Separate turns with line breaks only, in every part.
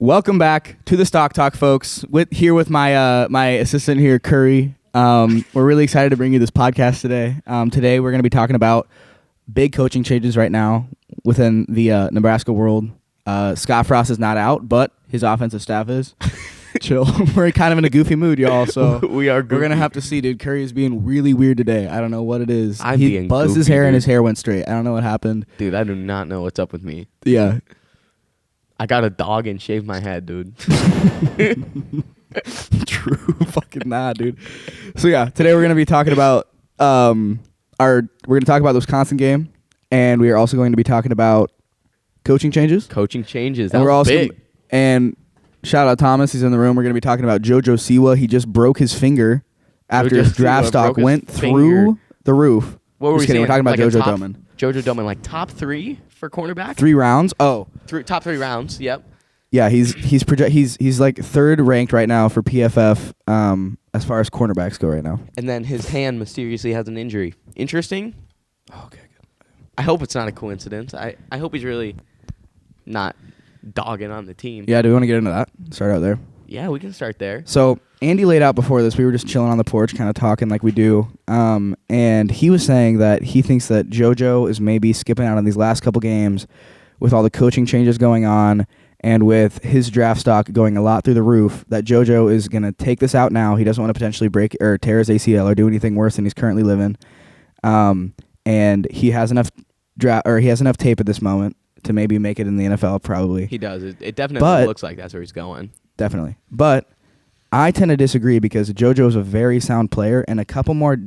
Welcome back to the Stock Talk, folks. Here with my my assistant here, Curry. We're really excited to bring you this podcast today. Today we're going to be talking about big coaching changes right now within the Nebraska world. Scott Frost is not out, but his offensive staff is. Chill. We're kind of in a goofy mood, y'all. So we're gonna have to see, dude. Curry is being really weird today. I don't know what it is. He buzzed his hair and his hair went straight. I don't know what happened.
Dude, I do not know what's up with me.
Yeah.
I got a dog and shaved my head, dude.
True. Fucking nah, dude. So yeah, today we're gonna be talking about we're gonna talk about the Wisconsin game, and we are also going to be talking about coaching changes.
Coaching changes.
And
that
we're
was
also
big.
And shout out Thomas, he's in the room. We're gonna be talking about JoJo Siwa. He just broke his finger after his draft stock went through the roof.
What were we saying?
We're talking about
like
JoJo Doman.
JoJo Doman, like top 3 for cornerback?
3 rounds. Oh.
Top 3 rounds, yep.
Yeah, he's like 3rd ranked right now for PFF as far as cornerbacks go right now.
And then his hand mysteriously has an injury. Interesting.
Okay, good.
I hope it's not a coincidence. I hope he's really not dogging on the team.
Yeah, do we want to get into that? Start out there.
Yeah, we can start there.
So Andy laid out before this. We were just chilling on the porch, kind of talking like we do. And he was saying that he thinks that JoJo is maybe skipping out on these last couple games with all the coaching changes going on and with his draft stock going a lot through the roof, that JoJo is going to take this out now. He doesn't want to potentially break or tear his ACL or do anything worse than he's currently living. And he has enough tape at this moment to maybe make it in the NFL probably.
He does. It definitely looks like that's where he's going.
Definitely. But I tend to disagree because JoJo is a very sound player, and a couple more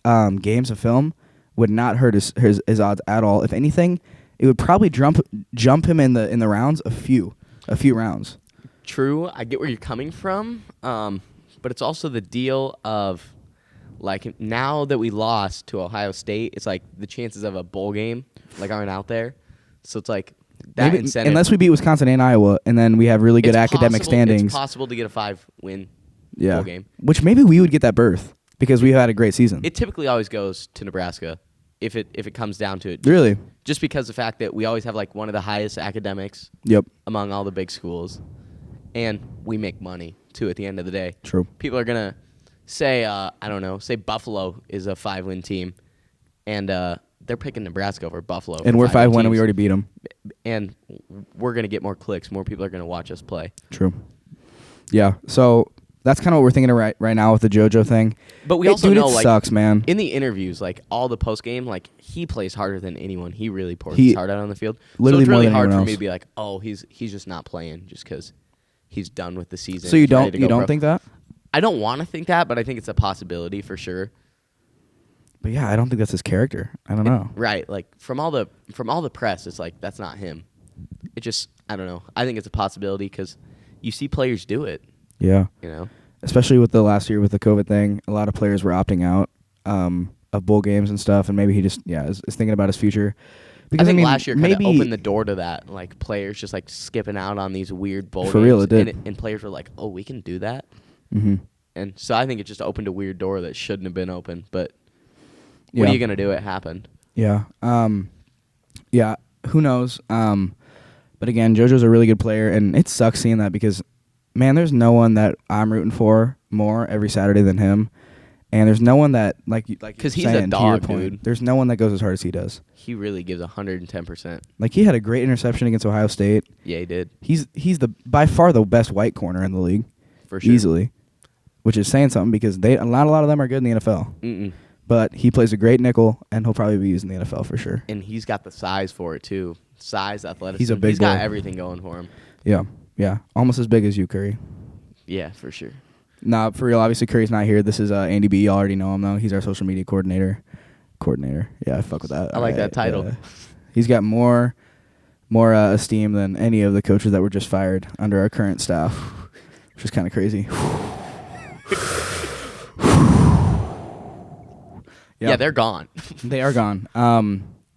games of film would not hurt his odds at all. If anything, it would probably jump him in the rounds a few rounds.
True. I get where you're coming from, but it's also the deal of like now that we lost to Ohio State, it's like the chances of a bowl game like aren't out there. So it's like that
maybe,
incentive.
unless we beat Wisconsin and Iowa, and then we have really good academic standings.
It's possible to get a 5-win bowl game.
Which maybe we would get that berth because we had a great season.
It typically always goes to Nebraska if it comes down to it.
Really?
Just because the fact that we always have like one of the highest academics among all the big schools, and we make money too at the end of the day.
True.
People are gonna say say Buffalo is a 5-win team, and they're picking Nebraska over Buffalo.
And we're 5-1 and we already beat them.
And we're going to get more clicks. More people are going to watch us play.
True. Yeah. So that's kind of what we're thinking right now with the JoJo thing.
But we also know,
it
like,
sucks, man.
In the interviews, like all the post game, like he plays harder than anyone. He really pours his heart out on the field.
Literally,
so it's really
more than
hard for
anyone
me
else.
to be like, oh, he's just not playing just because he's done with the season.
So you don't think that?
I don't want to think that, but I think it's a possibility for sure.
But yeah, I don't think that's his character. I don't know.
Right, like from all the press, it's like that's not him. It just I don't know. I think it's a possibility because you see players do it.
Yeah.
You know,
especially with the last year with the COVID thing, a lot of players were opting out of bowl games and stuff, and maybe he just is thinking about his future. Because
I think last year kind of opened the door to that, like players just like skipping out on these weird bowl games.
For real, it did.
And players were like, "Oh, we can do that."
Mm-hmm.
And so I think it just opened a weird door that shouldn't have been open. But what are you gonna do? It happened.
Yeah. Yeah. Who knows? But again, JoJo's a really good player, and it sucks seeing that because, man, there's no one that I'm rooting for more every Saturday than him. And there's no one that like
because he's a dog, dude.
There's no one that goes as hard as he does.
He really gives 110%.
Like he had a great interception against Ohio State.
Yeah, he did.
He's the by far the best white corner in the league,
for sure,
easily, which is saying something because a lot of them are good in the NFL.
Mm-mm.
But he plays a great nickel, and he'll probably be used in the NFL for sure.
And he's got the size for it too. Size, athleticism.
He's a big
He's got
boy.
everything going for him.
Yeah, almost as big as you, Curry.
Yeah, for sure.
Nah, for real. Obviously, Curry's not here. This is Andy B. Y'all already know him though. He's our social media coordinator. Yeah, I fuck with that.
I like that title.
He's got more esteem than any of the coaches that were just fired under our current staff, which is kind of crazy.
Yeah, they're gone.
They are gone.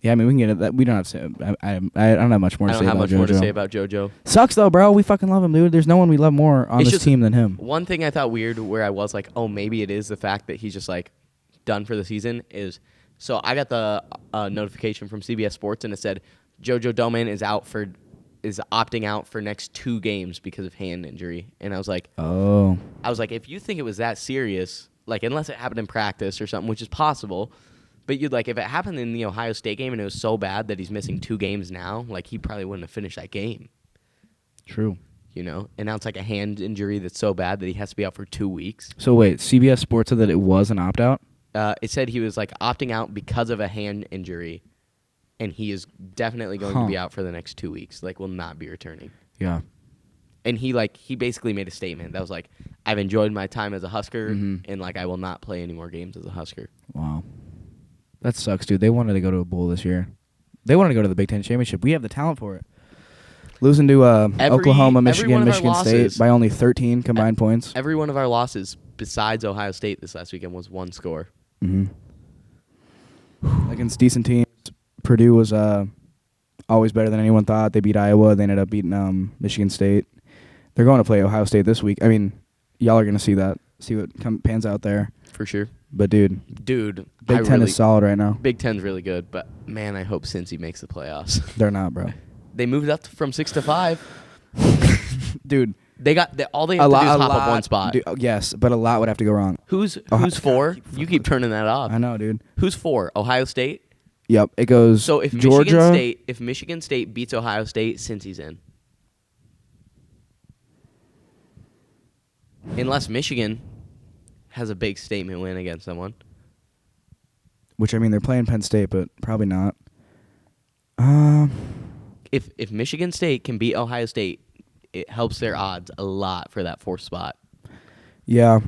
Yeah, I mean, we can get it. We don't have to say. I don't have much more to say about JoJo.
I don't have much more to say about JoJo.
Sucks, though, bro. We fucking love him, dude. There's no one we love more on this team than him.
One thing I thought weird where I was like, oh, maybe it is the fact that he's just, like, done for the season is, so I got the notification from CBS Sports, and it said JoJo Doman is out for is opting out for next 2 games because of hand injury. And I was like, if you think it was that serious, like unless it happened in practice or something, which is possible, but you'd like if it happened in the Ohio State game and it was so bad that he's missing 2 games now, like he probably wouldn't have finished that game.
True.
You know, and now it's like a hand injury that's so bad that he has to be out for 2 weeks.
So wait, CBS Sports said that it was an opt-out?
It said he was like opting out because of a hand injury, and he is definitely going to be out for the next 2 weeks. Like, will not be returning.
Yeah.
And he basically made a statement that was like, I've enjoyed my time as a Husker, and like I will not play any more games as a Husker.
Wow. That sucks, dude. They wanted to go to a bowl this year. They wanted to go to the Big Ten Championship. We have the talent for it. Losing to Oklahoma, Michigan, Michigan State by only 13 combined points.
Every one of our losses, besides Ohio State this last weekend, was 1 score.
Against decent teams. Purdue was always better than anyone thought. They beat Iowa. They ended up beating Michigan State. They're going to play Ohio State this week. I mean, y'all are going to see that. See what pans out there.
For sure.
But, dude, Big Ten is solid right now.
Big Ten's really good, but, man, I hope Cincy makes the playoffs.
They're not, bro.
They moved up from 6 to 5.
Dude.
All they have to do is hop up one spot.
Yes, but a lot would have to go wrong.
Who's 4? You keep turning that off.
I know, dude.
Who's 4? Ohio State?
Yep, it goes
So if
Georgia.
Michigan State beats Ohio State, Cincy's in. Unless Michigan has a big statement win against someone.
Which, I mean, they're playing Penn State, but probably not.
If Michigan State can beat Ohio State, it helps their odds a lot for that 4th spot.
Yeah.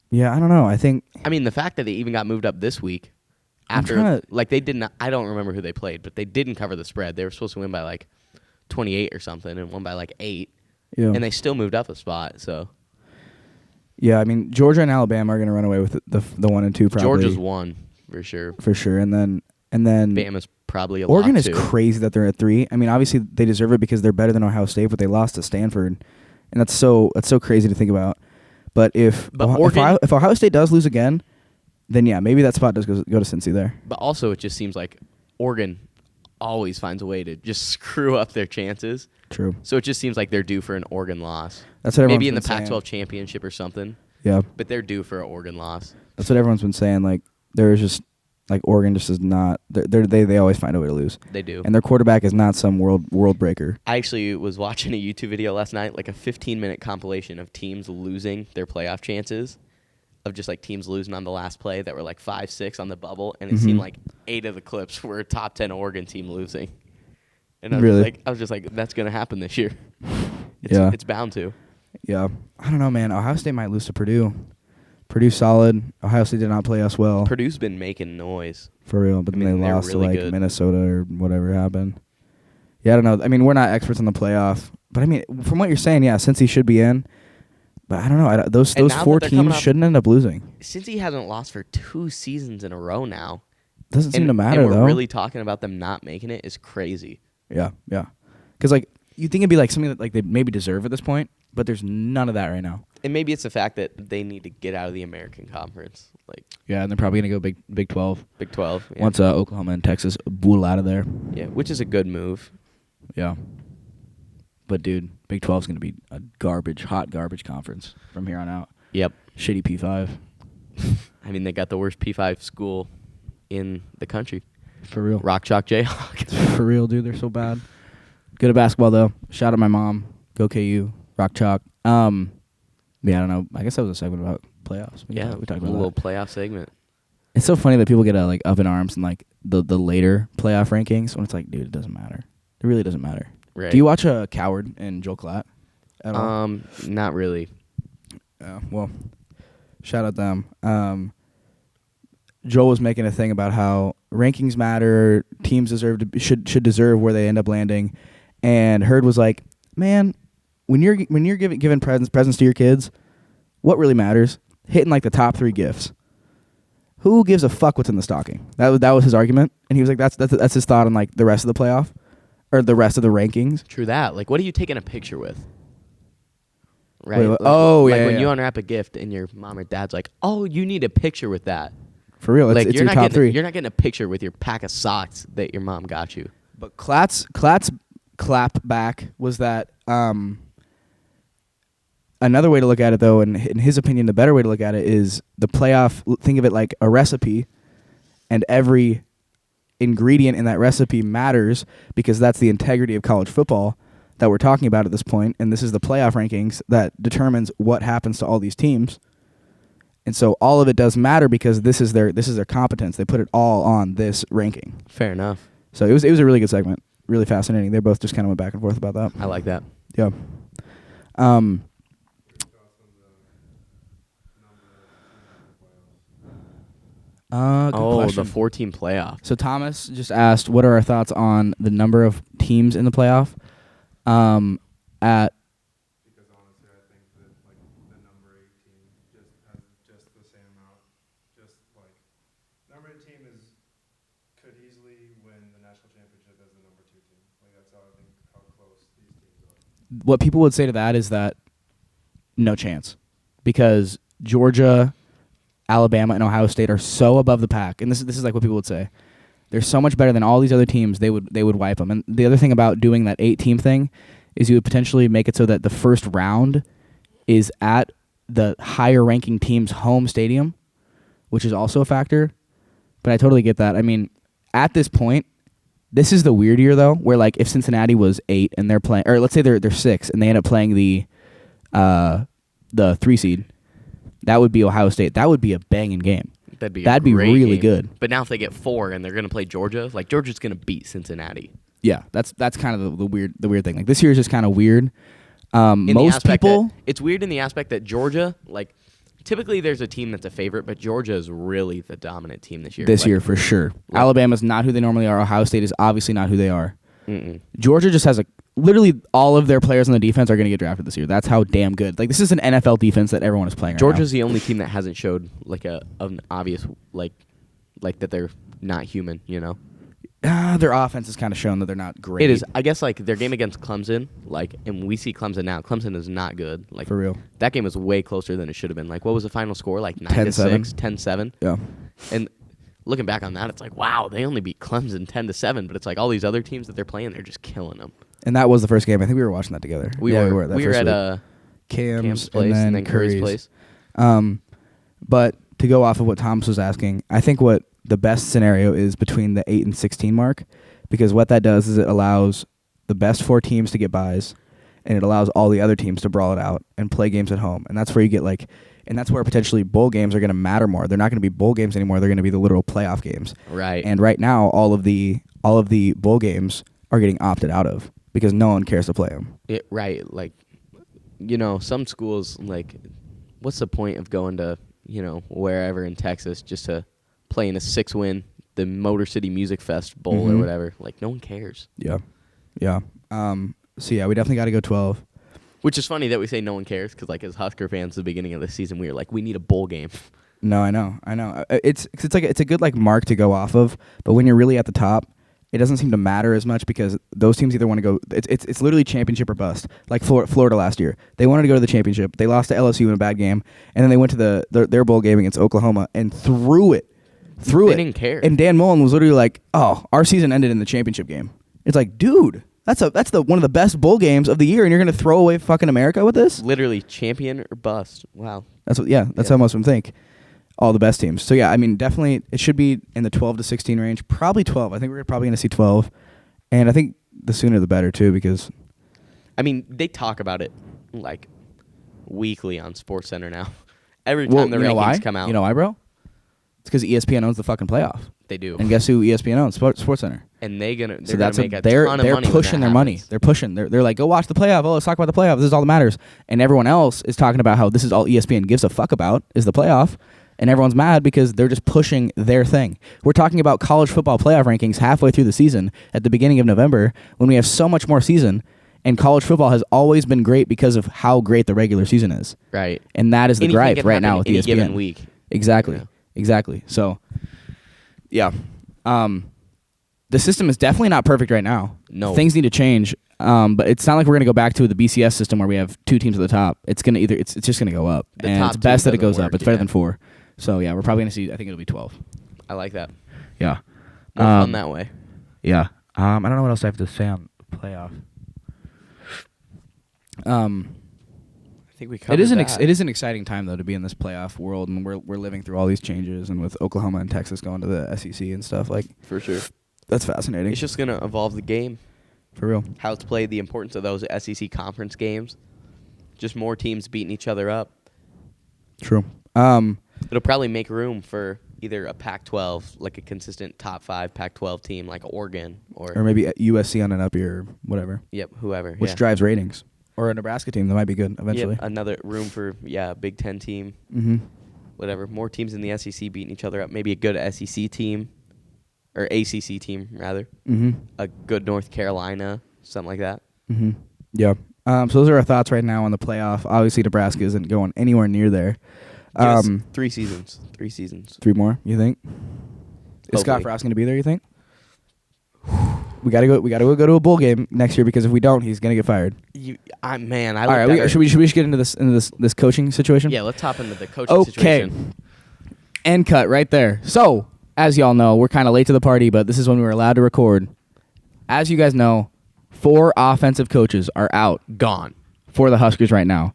Yeah, I don't know.
I mean, the fact that they even got moved up this week after, they did not. I don't remember who they played, but they didn't cover the spread. They were supposed to win by 28 or something, and won by 8.
Yeah.
And they still moved up a spot. So.
Yeah, I mean, Georgia and Alabama are going to run away with the 1 and 2 probably.
Georgia's 1 for sure.
For sure, and then
Bama's probably a lot
Oregon is
too.
crazy that they're at 3. I mean, obviously they deserve it because they're better than Ohio State, but they lost to Stanford, and that's so crazy to think about. But if Ohio State does lose again, then yeah, maybe that spot does go to Cincy there.
But also, it just seems like Oregon always finds a way to just screw up their chances.
True.
So it just seems like they're due for an Oregon loss.
That's what
maybe in the
Pac-12
saying. Championship or something.
Yeah.
But they're due for an Oregon loss.
That's what everyone's been saying. Like there's just Oregon just is not. They always find a way to lose.
They do.
And their quarterback is not some world breaker.
I actually was watching a YouTube video last night, like a 15-minute compilation of teams losing their playoff chances, of just teams losing on the last play that were 5-6 on the bubble, and it seemed like 8 of the clips were a top 10 Oregon team losing. And I was just like, that's gonna happen this year. It's bound to.
Yeah, I don't know, man. Ohio State might lose to Purdue. Purdue's solid. Ohio State did not play us well.
Purdue's been making noise.
For real, but then they lost
really
to Minnesota or whatever happened. Yeah, I don't know. I mean, we're not experts on the playoff, but I mean, from what you're saying, yeah, Cincy should be in. But I don't know. Those 4 teams shouldn't end up losing.
Cincy hasn't lost for 2 seasons in a row now.
Doesn't seem to matter,
and
though.
We're really talking about them not making it is crazy.
Yeah. Because you think it'd be something that they maybe deserve at this point, but there's none of that right now.
And maybe it's the fact that they need to get out of the American Conference.
Yeah, and they're probably gonna go Big 12.
Big 12. Yeah.
Once Oklahoma and Texas bool out of there.
Yeah, which is a good move.
Yeah. But dude, Big 12 is gonna be a hot garbage conference from here on out.
Yep.
Shitty P5.
I mean, they got the worst P5 school in the country.
For real.
Rock Chalk Jayhawk.
For real, dude. They're so bad. Good at basketball though. Shout out my mom. Go KU. Rock Chalk. Yeah, I don't know. I guess that was a segment about playoffs. We talked about
a little playoff segment.
It's so funny that people get up in arms and the later playoff rankings when it's dude, it doesn't matter. It really doesn't matter.
Right.
Do you watch Coward and Joel Klatt at all?
Not really.
Well, shout out them. Joel was making a thing about how rankings matter, teams should deserve where they end up landing, and Hurd was like, man, when you're giving presents to your kids, what really matters? Hitting the top 3 gifts. Who gives a fuck what's in the stocking? That was his argument, and he was like, that's his thought on the rest of the playoff or the rest of the rankings.
True that. What are you taking a picture with? Right.
Wait,
when you unwrap a gift and your mom or dad's like, oh, you need a picture with that.
For real, it's your top 3.
You're not getting a picture with your pack of socks that your mom got you.
But Klatt's clap back was that another way to look at it, though, and in his opinion, the better way to look at it is the playoff. Think of it like a recipe, and every ingredient in that recipe matters because that's the integrity of college football that we're talking about at this point, and this is the playoff rankings that determines what happens to all these teams. And so all of it does matter because this is their competence. They put it all on this ranking.
Fair enough.
So it was a really good segment, really fascinating. They both just kind of went back and forth about that.
I like that.
Yeah. Good question.
The 4-team playoff.
So Thomas just asked, what are our thoughts on the number of teams in the playoff?
Because honestly, I think that like the number 8 team just has just the same amount. Just like number 8 team could easily win the national championship as the number 2 team. Like that's how I think how close these teams are.
What people would say to that is that no chance, because Georgia, Alabama, and Ohio State are so above the pack, and this is like what people would say. They're so much better than all these other teams. They would wipe them. And the other thing about doing that 8-team thing is you would potentially make it so that the first round is at the higher ranking team's home stadium, which is also a factor. But I totally get that. I mean, at this point, this is the weird year though, where like if Cincinnati was 8 and they're playing, or let's say they're 6 and they end up playing the 3 seed, that would be Ohio State. That would be a banging game.
That'd be
really
game.
good.
But now if they get 4 and they're going to play Georgia, like Georgia's going to beat Cincinnati.
Yeah, that's kind of the weird thing. Like this year is just kind of weird.
Most
people,
it's weird in the aspect that Georgia, like typically there's a team that's a favorite, but Georgia is really the dominant team this year.
This year for sure. Alabama's not who they normally are. Ohio State is obviously not who they are. Georgia just has literally all of their players on the defense are going to get drafted this year. That's how damn good. Like this is an NFL defense that everyone is playing.
Georgia's
right now.
the only team that hasn't showed like an obvious like that they're not human. You know.
Their offense has kind of shown that they're not great.
It is. I guess like their game against Clemson, like, and we see Clemson now. Clemson is not good. Like
for real.
That game was way closer than it should have been. Like, what was the final score? Like
9-6,
10-7.
Yeah.
And looking back on that, it's like, wow, they only beat Clemson 10-7. But it's like all these other teams that they're playing, they're just killing them.
And that was the first game. I think we were watching that together.
We were at
Cam's
place
and
then Curry's place.
But to go off of what Thomas was asking, I think what the best scenario is between the 8 and 16 mark, because what that does is it allows the best 4 teams to get buys, and it allows all the other teams to brawl it out and play games at home. And that's where you get and that's where potentially bowl games are going to matter more. They're not going to be bowl games anymore. They're going to be the literal playoff games.
Right.
And right now, all of the bowl games are getting opted out of because no one cares to play them.
Right. Like, some schools, like, what's the point of going to, wherever in Texas just to play in a 6-win, the Motor City Music Fest Bowl or whatever? Like, no one cares.
Yeah. Yeah. So, yeah, we definitely got to go 12.
Which is funny that we say no one cares because, like, as Husker fans, at the beginning of the season, we were like, we need a bowl game.
No, I know. It's a good, like, mark to go off of, but when you're really at the top, it doesn't seem to matter as much because those teams either want to go. It's literally championship or bust. Like Florida last year, they wanted to go to the championship. They lost to LSU in a bad game, and then they went to their bowl game against Oklahoma and threw it. They
didn't care.
And Dan Mullen was literally like, "Oh, our season ended in the championship game." It's like, dude, that's one of the best bowl games of the year, and you're gonna throw away fucking America with this?
Literally champion or bust. Wow.
That's how most of them think. All the best teams. So, yeah, I mean, definitely it should be in the 12 to 16 range. Probably 12. I think we're probably going to see 12. And I think the sooner the better, too, because...
I mean, they talk about it, like, weekly on SportsCenter now. Every time the rankings come out.
You know why, bro? It's because ESPN owns the fucking playoff.
They do.
And guess who ESPN owns? SportsCenter.
And they're going to make a ton of
they're
money.
pushing their money. They're pushing. They're like, go watch the playoff. Oh, let's talk about the playoff. This is all that matters. And everyone else is talking about how this is all ESPN gives a fuck about is the playoff. And everyone's mad because they're just pushing their thing. We're talking about college football playoff rankings halfway through the season at the beginning of November when we have so much more season. And college football has always been great because of how great the regular season is.
Right.
And that is the gripe right now with ESPN.
Given week.
Exactly. Yeah. Exactly. So, yeah. The system is definitely not perfect right now.
No.
Things need to change. But it's not like we're going to go back to the BCS system where we have 2 teams at the top. It's going to it's just going to go up. And it's best that it goes up. It's better than 4. So, yeah, we're probably going to see, I think it'll be 12.
I like that.
Yeah.
More fun that way.
Yeah. I don't know what else I have to say on the playoff.
I think we covered
it is an exciting time though to be in this playoff world, and we're living through all these changes, and with Oklahoma and Texas going to the SEC and stuff, like,
For sure.
that's fascinating.
It's just going to evolve the game.
For real.
How it's played, the importance of those SEC conference games. Just more teams beating each other up.
True.
It'll probably make room for either a Pac-12, like a consistent top 5 Pac-12 team like Oregon.
Or maybe USC on an up year or whatever.
Yep, whoever.
Which
yeah.
drives ratings. Or a Nebraska team that might be good eventually.
Yep, another room for, a Big Ten team.
Mm-hmm.
Whatever. More teams in the SEC beating each other up. Maybe a good SEC team. Or ACC team, rather.
Mm-hmm.
A good North Carolina. Something like that.
Mm-hmm. Yeah. So those are our thoughts right now on the playoff. Obviously, Nebraska isn't going anywhere near there.
Give us 3 seasons. 3 seasons.
3 more, you think? Is Scott
Hopefully.
Frost going to be there, you think? We gotta go to a bowl game next year, because if we don't, he's gonna get fired.
I
All right, should we just get into this coaching situation?
Yeah, let's hop into the coaching situation.
End cut right there. So, as y'all know, we're kind of late to the party, but this is when we were allowed to record. As you guys know, 4 offensive coaches are out
Gone.
for the Huskers right now.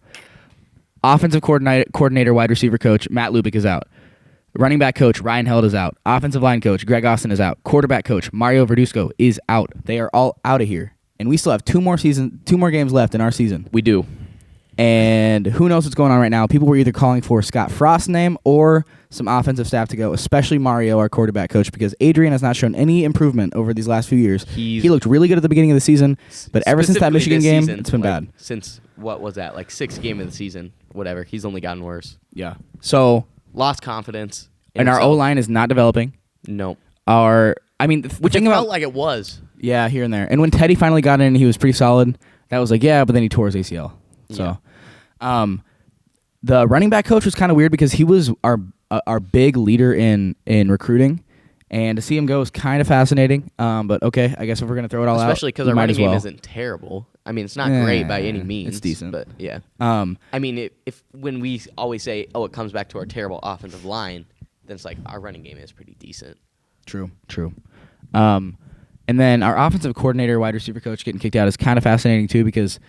Offensive coordinator, wide receiver coach Matt Lubick is out. Running back coach Ryan Held is out. Offensive line coach Greg Austin is out. Quarterback coach Mario Verduzco is out. They are all out of here, and we still have 2 more games left in our season.
We do.
And who knows what's going on right now? People were either calling for Scott Frost's name or some offensive staff to go, especially Mario, our quarterback coach, because Adrian has not shown any improvement over these last few years. He looked really good at the beginning of the season, but ever since that Michigan game,
season,
it's been bad.
Since, what was that, like 6th game of the season, whatever. He's only gotten worse.
Yeah. So,
Lost confidence.
and our O-line is not developing.
Nope.
Which
it felt like it was.
Yeah, here and there. And when Teddy finally got in, he was pretty solid. That was like, yeah, but then he tore his ACL. So, the running back coach was kind of weird because he was our big leader in recruiting, and to see him go is kind of fascinating. But okay, I guess if we're gonna throw it all out,
especially because our running game isn't terrible. I mean, it's not great by any means.
It's decent,
but yeah.
I
mean, if when we always say, "Oh, it comes back to our terrible offensive line," then it's like our running game is pretty decent.
True. And then our offensive coordinator, wide receiver coach getting kicked out is kind of fascinating too, because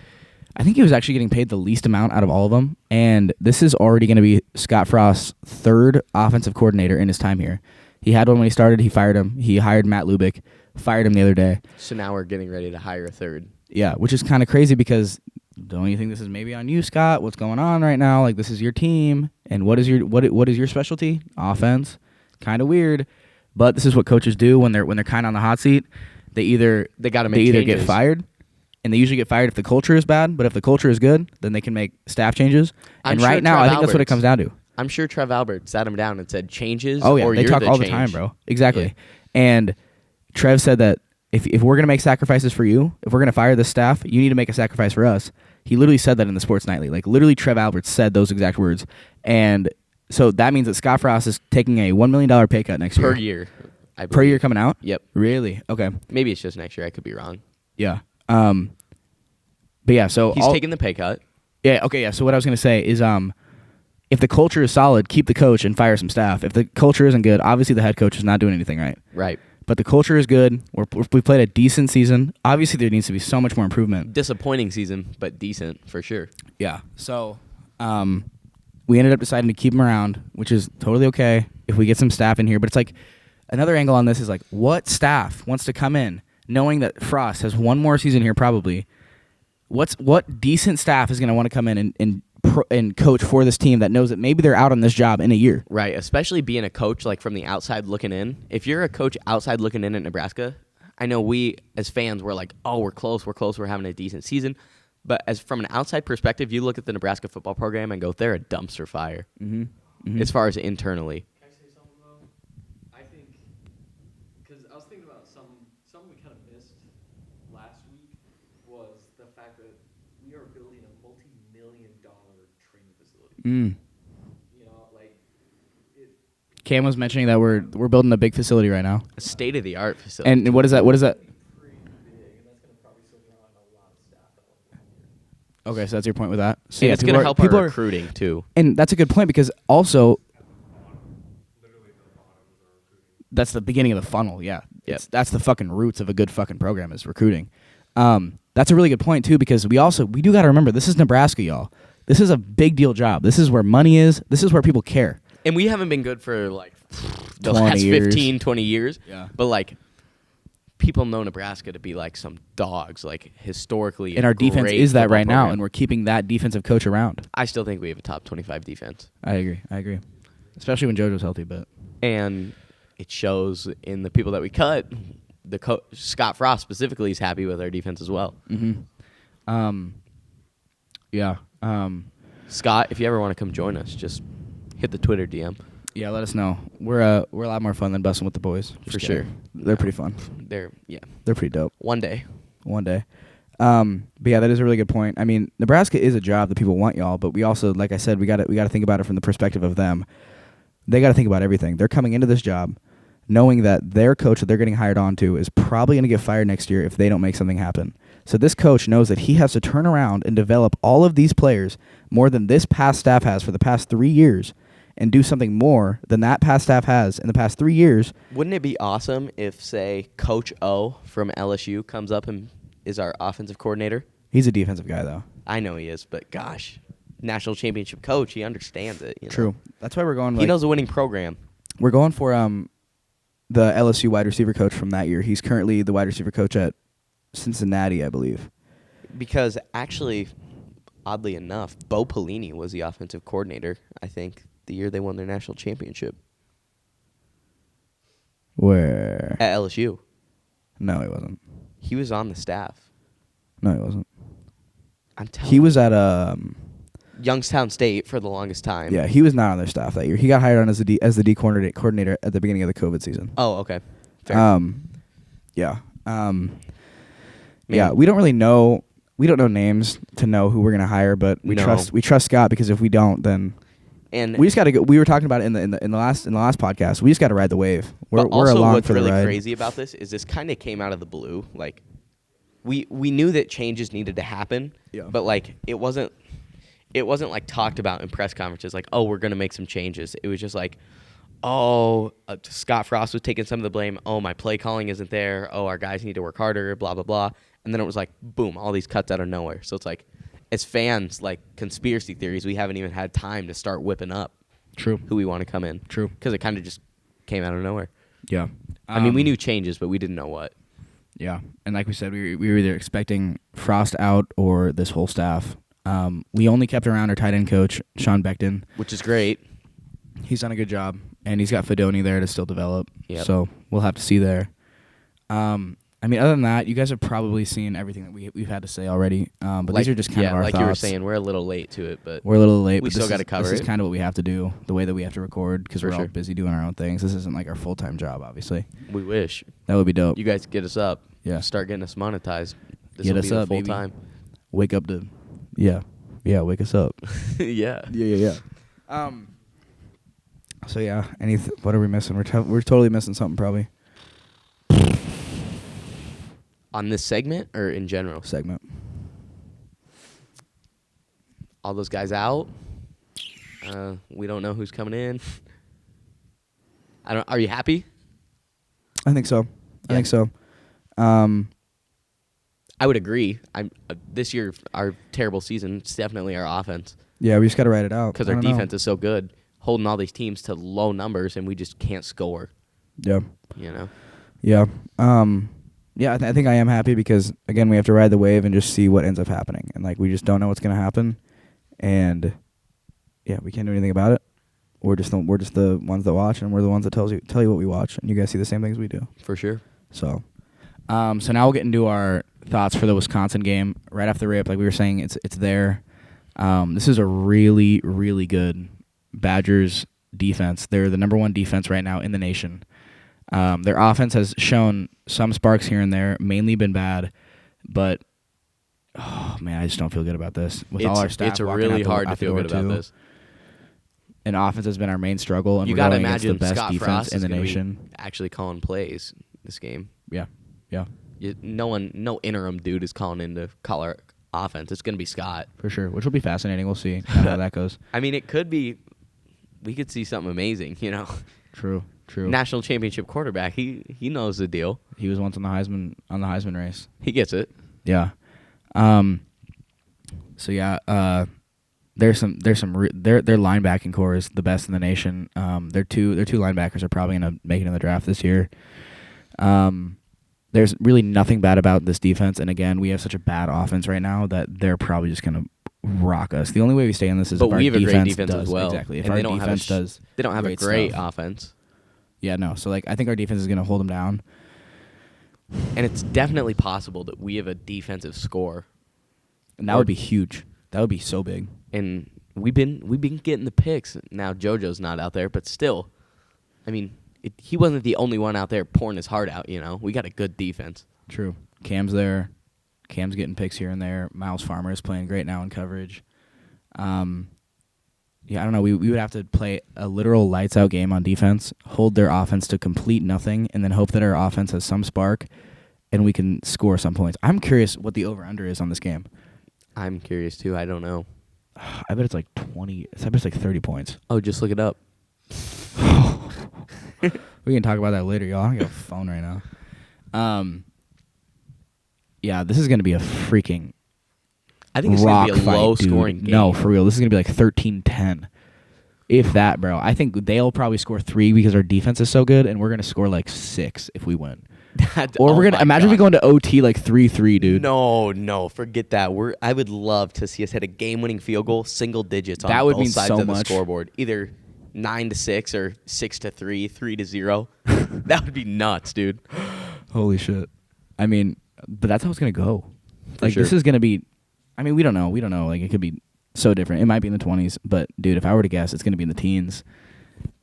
I think he was actually getting paid the least amount out of all of them, and this is already going to be Scott Frost's 3rd offensive coordinator in his time here. He had one when he started. He fired him. He hired Matt Lubick, fired him the other day.
So now we're getting ready to hire a 3rd.
Yeah, which is kind of crazy because don't you think this is maybe on you, Scott? What's going on right now? Like, this is your team, and what is your specialty? Offense. Kind of weird, but this is what coaches do when they're kind of on the hot seat. They either get fired. And they usually get fired if the culture is bad, but if the culture is good, then they can make staff changes. And right now, I think that's what it comes down to.
I'm sure Trev Albert sat him down and said, changes,
oh, yeah,
or
they
you're
talk
the
all
change.
the time, bro. Exactly.
Yeah.
And Trev said that if we're going to make sacrifices for you, if we're going to fire this staff, you need to make a sacrifice for us. He literally said that in the Sports Nightly. Like, literally, Trev Albert said those exact words. And so that means that Scott Frost is taking a $1 million pay cut next year.
Per year.
Per year coming out?
Yep.
Really? Okay.
Maybe it's just next year. I could be wrong.
Yeah. But yeah, so
he's taking the pay cut.
Yeah, okay, yeah. So what I was going to say is if the culture is solid, keep the coach and fire some staff. If the culture isn't good, obviously the head coach is not doing anything right.
Right.
But the culture is good. We played a decent season. Obviously, there needs to be so much more improvement.
Disappointing season, but decent for sure.
Yeah. So we ended up deciding to keep him around, which is totally okay if we get some staff in here. But it's like another angle on this is like, what staff wants to come in knowing that Frost has one more season here probably? What decent staff is going to want to come in and coach for this team that knows that maybe they're out on this job in a year?
Right, especially being a coach like from the outside looking in. If you're a coach outside looking in at Nebraska, I know we as fans were like, oh, we're close, we're having a decent season. But as from an outside perspective, you look at the Nebraska football program and go, they're a dumpster fire as far as internally.
Can I say something though? I think because I was thinking about something we kind of missed last week was the fact that we are building a multi-million-dollar training facility. You know, like
Cam was mentioning that we're building a big facility right now.
A state-of-the-art facility.
And what is that? What is that?
pretty big, and that's going to probably still draw in a lot of staff that want to come here.
Okay, so that's your point with that. So
and it's going to help our
people
recruiting too.
And that's a good point because also that's the beginning of the funnel, yeah.
Yep.
That's the fucking roots of a good fucking program is recruiting. That's a really good point too, because we do got to remember this is Nebraska, y'all. This is a big deal job. This is where money is. This is where people care.
And we haven't been good for like the
20
last
years.
15, 20 years.
Yeah.
But like people know Nebraska to be like some dogs, like historically.
And our defense
great
is that
football
right now,
program.
and we're keeping that defensive coach around.
I still think we have a top 25 defense.
I agree. Especially when JoJo's healthy, but
And it shows in the people that we cut. Scott Frost specifically is happy with our defense as well.
yeah.
Scott, if you ever want to come join us, just hit the Twitter DM.
Yeah, let us know. We're a lot more fun than busting with the boys. Just
For
kidding.
sure.
They're pretty fun.
They're
They're pretty dope.
one day.
One day. But yeah, that is a really good point. I mean, Nebraska is a job that people want, y'all, but we also, like I said, we got to think about it from the perspective of them. They got to think about everything. They're coming into this job knowing that their coach that they're getting hired onto is probably going to get fired next year if they don't make something happen. So this coach knows that he has to turn around and develop all of these players more than this past staff has for the past 3 years and do something more than that past staff has in the past 3 years.
Wouldn't it be awesome if, say, Coach O from LSU comes up and is our offensive coordinator?
He's a defensive guy, though.
I know he is, but gosh, national championship coach, he understands it. You know?
True. That's why we're going.
He knows a winning program.
We're going for the LSU wide receiver coach from that year. He's currently the wide receiver coach at Cincinnati, I believe.
Because actually, oddly enough, Bo Pelini was the offensive coordinator, I think, the year they won their national championship
Where?
at LSU.
No, he wasn't.
He was on the staff.
No, he wasn't.
I'm telling
He
you.
was at
Youngstown State for the longest time.
yeah, he was not on their staff that year. He got hired on as the D coordinator at the beginning of the COVID season.
Oh, okay. Fair.
Yeah.
Man.
Yeah, we don't really know. We don't know names to know who we're gonna hire, but we
No.
trust Scott, because if we don't, then
And
we just got to go. We were talking about it in the last podcast. We just got to ride the wave. We're
but also
along
what's
for the
really
ride.
crazy about this is this kind of came out of the blue. Like, we knew that changes needed to happen.
Yeah.
But like it wasn't like talked about in press conferences. Like, oh, we're gonna make some changes. It was just like, oh, Scott Frost was taking some of the blame. Oh, my play calling isn't there. Oh, our guys need to work harder. Blah blah blah. And then it was like, boom, all these cuts out of nowhere. So it's like, as fans, like conspiracy theories, we haven't even had time to start whipping up
True.
who we want to come in.
True.
Because it kind of just came out of nowhere.
Yeah.
I mean, we knew changes, but we didn't know what.
Yeah, and like we said, we were either expecting Frost out or this whole staff. We only kept around our tight end coach, Sean Beckton.
Which is great.
He's done a good job, and he's got Fedoni there to still develop.
Yep.
So we'll have to see there. I mean, other than that, you guys have probably seen everything that we've had to say already. But these are just kind of our
like
thoughts.
you were saying, we're a little late to it, but
We're a little late.
we
but
still
this
gotta
is-
cover
This is
it.
kind of what we have to do, the way that we have to record, because
For
we're all
sure.
busy doing our own things. This isn't like our full-time job, obviously.
we wish.
That would be dope.
You guys get us up.
Yeah.
Start getting us monetized. This
Get
will
us
be the
up,
full
baby.
time.
Wake up to, yeah, wake us up.
Yeah.
Yeah. So yeah, what are we missing? We're totally missing something probably.
On this segment or in general?
Segment.
All those guys out. We don't know who's coming in. Are you happy?
I think so. I
Yeah.
think so.
I would agree. This year, our terrible season, it's definitely our offense
Yeah, we just got to write it out
because
I
our
don't know.
defense is so good, holding all these teams to low numbers, and we just can't score.
Yeah.
You know.
Yeah. Yeah, I think I am happy because again we have to ride the wave and just see what ends up happening, and like we just don't know what's gonna happen, and yeah, we can't do anything about it. We're just the ones that watch, and we're the ones that tell you what we watch, and you guys see the same things we do.
For sure.
So, so now we'll get into our thoughts for the Wisconsin game right off the rip. Like we were saying, it's there. This is a really, really good Badgers defense. They're the number 1 defense right now in the nation. Their offense has shown some sparks here and there, mainly been bad, but oh man, I just don't feel good about this. With all our staff,
it's
walking
really
out the-
hard to
out the
feel
door
good about
too.
this.
And offense has been our main struggle, and
You
we're
got to
going against
imagine
the best
Scott
defense
Frost
in
is
the
gonna
nation.
be actually calling plays this game.
Yeah.
No interim dude is calling in to call our offense. It's going to be Scott.
For sure, which will be fascinating. We'll see how that goes.
I mean, it could be. We could see something amazing, you know.
True. True.
national championship quarterback. He knows the deal.
He was once on the Heisman race.
He gets it.
Yeah. So yeah, their linebacking core is the best in the nation. Their two linebackers are probably gonna make it in the draft this year. There's really nothing bad about this defense, and again, we have such a bad offense right now that they're probably just gonna rock us. The only way we stay in this is
But
if our
we have a great
defense
defense
does
as well.
exactly. If
And
our
they don't have a
defense does,
They don't have a
great
great
stuff.
offense.
Yeah, no. So like, I think our defense is gonna hold them down.
And it's definitely possible that we have a defensive score.
And that would be huge. That would be so big.
And we've been getting the picks. Now JoJo's not out there, but still, I mean, he wasn't the only one out there pouring his heart out. We got a good defense.
True. Cam's there. Cam's getting picks here and there. Miles Farmer is playing great now in coverage. Yeah, I don't know. We would have to play a literal lights out game on defense, hold their offense to complete nothing, and then hope that our offense has some spark and we can score some points. I'm curious what the over-under is on this game.
I'm curious too. I don't know.
I bet it's like 20. I bet it's like 30 points.
Oh, just look it up.
We can talk about that later, y'all. I don't got a phone right now. Yeah, this is going to be a freaking
I think it's
rock
going to be a
fight,
low-scoring
dude.
game.
No, for real. This is going to be like 13-10. If that, bro. I think they'll probably score 3 because our defense is so good, and we're going to score like 6 if we win. Or we're going to imagine if we go into OT like 3-3, dude.
No, forget that. I would love to see us hit a game-winning field goal, single digits on
That would
both
mean
sides
so
of the
much.
scoreboard. Either 9-6 or 6-3, 3-0. That would be nuts, dude.
Holy shit. I mean, but that's how it's going to go. Like,
sure.
this is going to be, I mean, we don't know. Like, it could be so different. It might be in the 20s, but, dude, if I were to guess, it's going to be in the teens.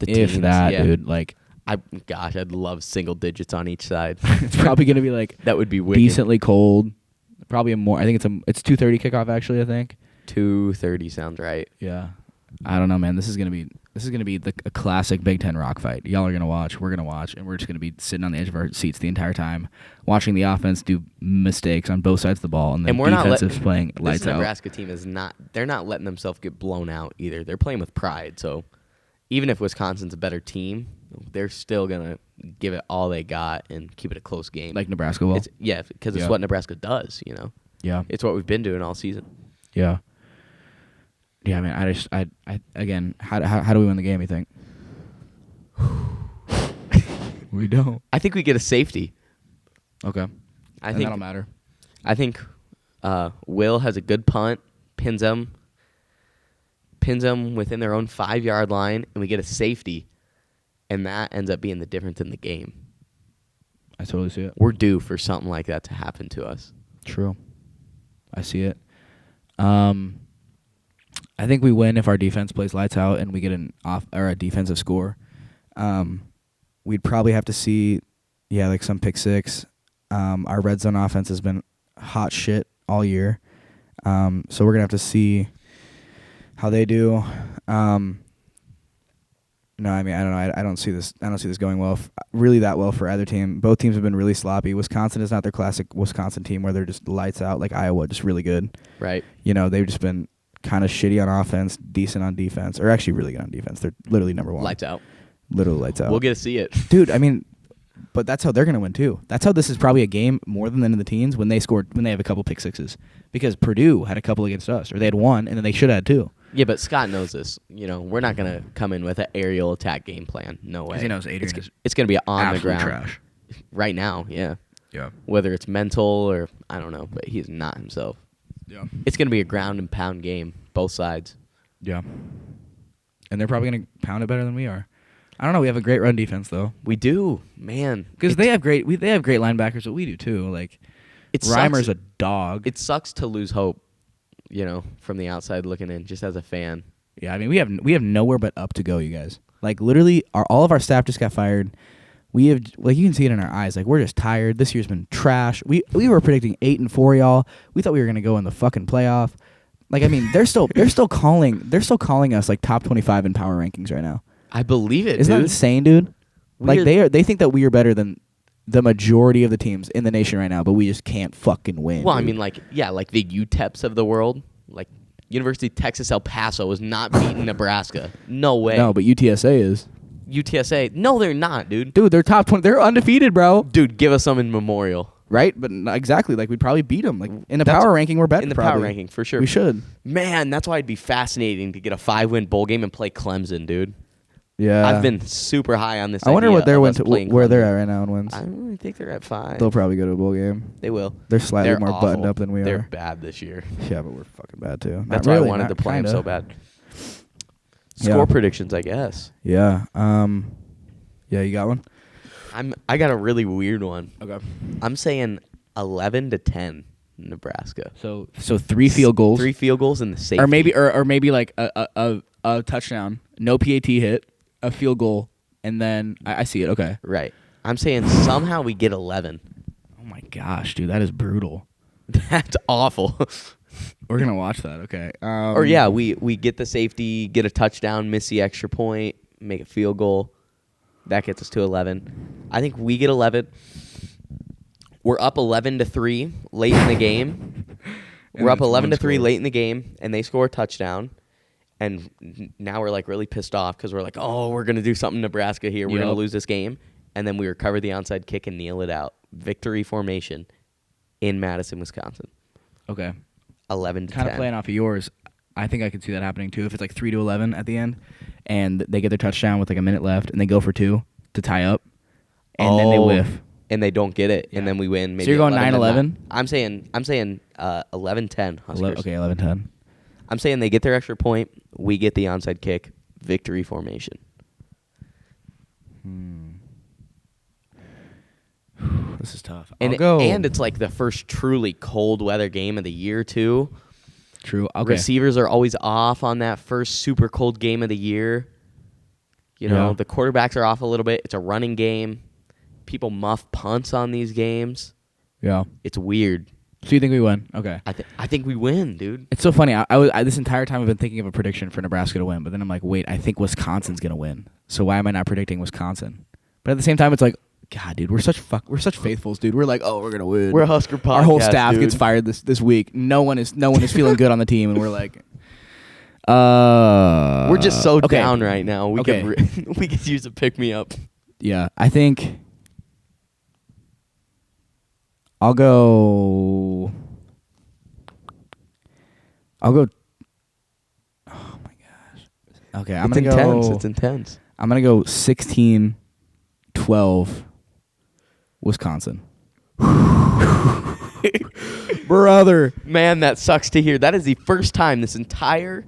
If
teens,
that,
yeah.
dude. Like,
I'd love single digits on each side.
it's probably going to be, like,
That would be wicked.
decently cold. Probably I think it's 2:30 kickoff, actually, I think.
2:30 sounds right.
Yeah. I don't know, man. This is gonna be a classic Big Ten rock fight. Y'all are gonna watch. We're gonna watch, and we're just gonna be sitting on the edge of our seats the entire time, watching the offense do mistakes on both sides of the ball, and the
And we're not
defensive playing lights
This
out.
Nebraska team is not. They're not letting themselves get blown out either. They're playing with pride. So even if Wisconsin's a better team, they're still gonna give it all they got and keep it a close game.
Like Nebraska will.
Because it's
Yeah.
what Nebraska does.
Yeah.
It's what we've been doing all season.
Yeah. Yeah, man. I again, how do we win the game? You think? We don't.
I think we get a safety.
Okay.
I
And
think
that'll matter.
I think Will has a good punt, pins them within their own 5-yard line, and we get a safety, and that ends up being the difference in the game.
I totally see it.
We're due for something like that to happen to us.
True. I see it. I think we win if our defense plays lights out and we get a defensive score. We'd probably have to see, like some pick six. Our red zone offense has been hot shit all year, so we're gonna have to see how they do. No, I mean I don't know. I don't see this. I don't see this going really that well for either team. Both teams have been really sloppy. Wisconsin is not their classic Wisconsin team where they're just lights out like Iowa, just really good.
Right.
They've just been kind of shitty on offense, decent on defense, or actually really good on defense. They're literally number one.
Lights out.
Literally lights out.
We'll get to see it.
Dude, I mean, but that's how they're going to win too. That's how this is probably a game more than in the teens when they have a couple pick sixes. Because Purdue had a couple against us, or they had one, and then they should have had two.
Yeah, but Scott knows this. We're not going to come in with an aerial attack game plan. No way.
Because he knows Adrian is
It's going to be on the
absolute
ground.
trash.
Right now, yeah.
Yeah.
Whether it's mental or I don't know, but he's not himself.
Yeah.
It's going to be a ground and pound game, both sides.
Yeah. And they're probably going to pound it better than we are. I don't know. We have a great run defense though.
We do, man.
Because they have great linebackers, but we do too. Like, Reimer's a dog.
It sucks to lose hope, from the outside looking in, just as a fan.
Yeah, I mean we have nowhere but up to go, you guys. Like literally, all of our staff just got fired. We have, like, you can see it in our eyes. Like, we're just tired. This year's been trash. We were predicting 8-4, y'all. We thought we were gonna go in the fucking playoff. Like, I mean, they're still calling us like top 25 in power rankings right now.
I believe it.
Isn't that
dude.
insane, dude? Like
We're-
they think that we are better than the majority of the teams in the nation right now, but we just can't fucking win.
Well, I
dude.
mean, like the UTEPs of the world, like University of Texas El Paso is not beating Nebraska. No way.
No, but UTSA is.
UTSA. No, they're not, dude.
Dude, they're top 20. They're undefeated, bro.
Dude, give us some in Memorial.
Right? But exactly. Like, we'd probably beat them. Like, in the
That's-
power ranking, we're better.
In the
probably.
power ranking, for sure.
We should.
Man, that's why it'd be fascinating to get a 5-win bowl game and play Clemson, dude.
Yeah.
I've been super high on this.
I wonder
idea
what their
of
win
us
to,
playing
where they're
Clemson.
at right now in wins.
I don't really think they're at 5.
They'll probably go to a bowl game.
They will.
They're slightly
They're
more
awful.
buttoned up than we
They're
are.
bad this year.
Yeah, but we're fucking bad too.
That's
Not
why
really,
I wanted
not
to play them
kinda.
so bad.
Yeah.
Score predictions, I guess.
Yeah. Yeah, you got one?
I got a really weird one.
Okay.
I'm saying 11-10 Nebraska.
So 3 field goals.
3 field goals and the safety.
Or maybe like a touchdown, no PAT hit, a field goal, and then I see it. Okay.
Right. I'm saying somehow we get 11.
Oh my gosh, dude, that is brutal.
That's awful.
We're gonna watch that. Okay.
Or yeah, we get the safety, get a touchdown, miss the extra point, make a field goal. That gets us to 11. I think we get 11. We're up 11-3 late in the game.
And
We're up
it's one
11-3
score.
late in the game, and they score a touchdown. And now we're like really pissed off because we're like, oh, we're gonna do something Nebraska here. We're gonna
Yep.
lose this game, and then we recover the onside kick and kneel it out. Victory formation in Madison, Wisconsin.
Okay.
11-10.
Kind of playing off of yours. I think I could see that happening too. If it's like 3-11 at the end, and they get their touchdown with like a minute left, and they go for 2 to tie up, and then they whiff.
And they don't get it,
Yeah.
and then we win. Maybe
So you're going
11-9.
9-11?
I'm saying 11-10 Huskers.
Okay, 11-10.
I'm saying they get their extra point. We get the onside kick. Victory formation.
This is tough.
And
I'll go.
and it's like the first truly cold weather game of the year too.
True. Okay.
Receivers are always off on that first super cold game of the year. You know,
Yeah.
the quarterbacks are off a little bit. It's a running game. People muff punts on these games.
Yeah.
It's weird.
So you think we win? Okay.
I think we win, dude.
It's so funny. I this entire time I've been thinking of a prediction for Nebraska to win, but then I'm like, wait, I think Wisconsin's gonna win. So why am I not predicting Wisconsin? But at the same time, it's like, God, dude, we're such faithfuls, dude. We're like, oh, we're gonna win.
We're a Husker podcast.
Our whole staff
dude.
gets fired this week. No one is feeling good on the team, and we're like,
We're just so
okay.
down right now. We
Okay.
could we could use a pick me up.
Yeah, I think I'll go. Oh my gosh. Okay, I'm
It's
gonna
intense.
go.
It's intense.
I'm gonna go 16-12 Wisconsin. Brother.
Man, that sucks to hear. That is the first time this entire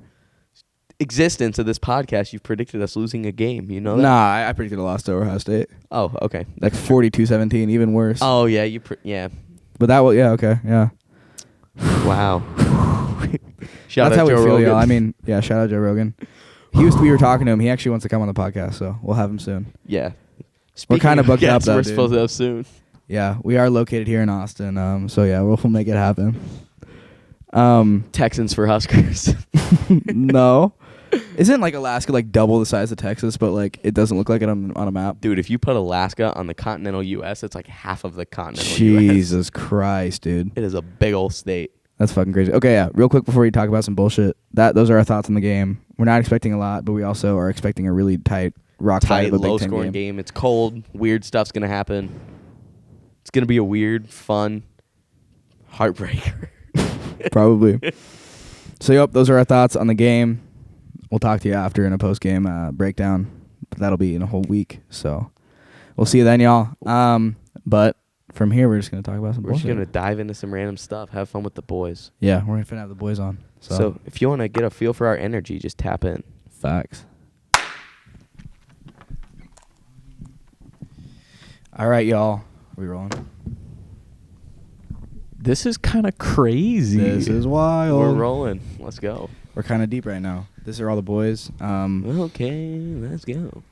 existence of this podcast you've predicted us losing a game. You know that?
Nah, I predicted a loss to Ohio State.
Oh, okay.
Like 42-17, even worse.
Oh yeah, yeah.
But that was, yeah, okay, yeah.
Wow. Shout
That's
out
how
Joe
we feel,
Rogan.
y'all. I mean, yeah, shout out Joe Rogan. We were talking to him. He actually wants to come on the podcast, so we'll have him soon.
Yeah.
We're kinda
Speaking of
booking up,
guests,
though,
we're
dude.
supposed to have soon.
Yeah, we are located here in Austin, so yeah, we'll make it happen.
Texans for Huskers.
No. Isn't like Alaska like double the size of Texas, but like it doesn't look like it on a map?
Dude, if you put Alaska on the continental U.S., it's like half of the continental U.S.
Jesus Christ, dude.
It is a big old state.
That's fucking crazy. Okay, yeah, real quick before you talk about some bullshit. Those are our thoughts on the game. We're not expecting a lot, but we also are expecting a really tight, rock fight
Tight,
of a Big Ten
low-scoring game. It's cold. Weird stuff's going to happen. It's going to be a weird, fun heartbreaker.
Probably. So, yep, those are our thoughts on the game. We'll talk to you after in a post-game breakdown. But that'll be in a whole week. So, we'll see you then, y'all. But from here, we're just going to talk about some
We're just
bullshit.
going to dive into some random stuff. Have fun with the boys.
Yeah, we're going to have the boys on.
So if you want to get a feel for our energy, just tap in.
Facts. All right, y'all. Are we rolling?
This is kind of crazy.
This is wild.
We're rolling. Let's go.
We're kind of deep right now. These are all the boys.
Okay, let's go.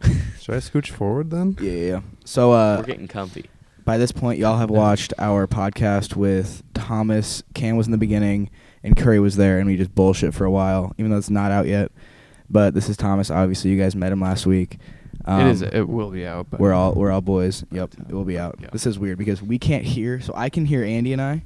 Should I scooch forward then?
Yeah. So
We're getting comfy.
by this point, y'all have watched our podcast with Thomas. Cam was in the beginning, and Curry was there, and we just bullshit for a while, even though it's not out yet. But this is Thomas. Obviously, you guys met him last week.
It will be out. But
We're all boys. Yep, it will be out.
Yeah.
This is weird because we can't hear, so I can hear Andy and I,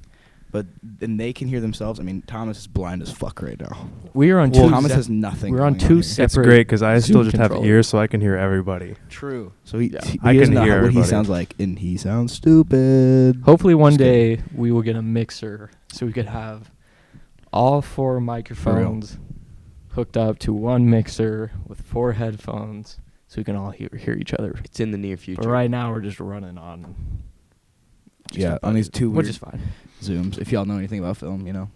and they can hear themselves. I mean, Thomas is blind as fuck right now.
We are on
Well,
two.
Thomas has nothing.
We're on
going
two
here.
separate.
It's great because I still
Zoom
just have
controllers.
ears, so I can hear everybody.
True. So he,
Yeah.
he
I
doesn't
can
know
hear
what he
everybody.
sounds like, and he sounds stupid.
Hopefully one
Just
day
kidding.
we will get a mixer so we could have all 4 microphones hooked up to one mixer with 4 headphones so we can all hear each other.
It's in the near future.
But right now we're just running on.
Yeah, on these two
which
weird
is fine.
Zooms. If y'all know anything about film, you know.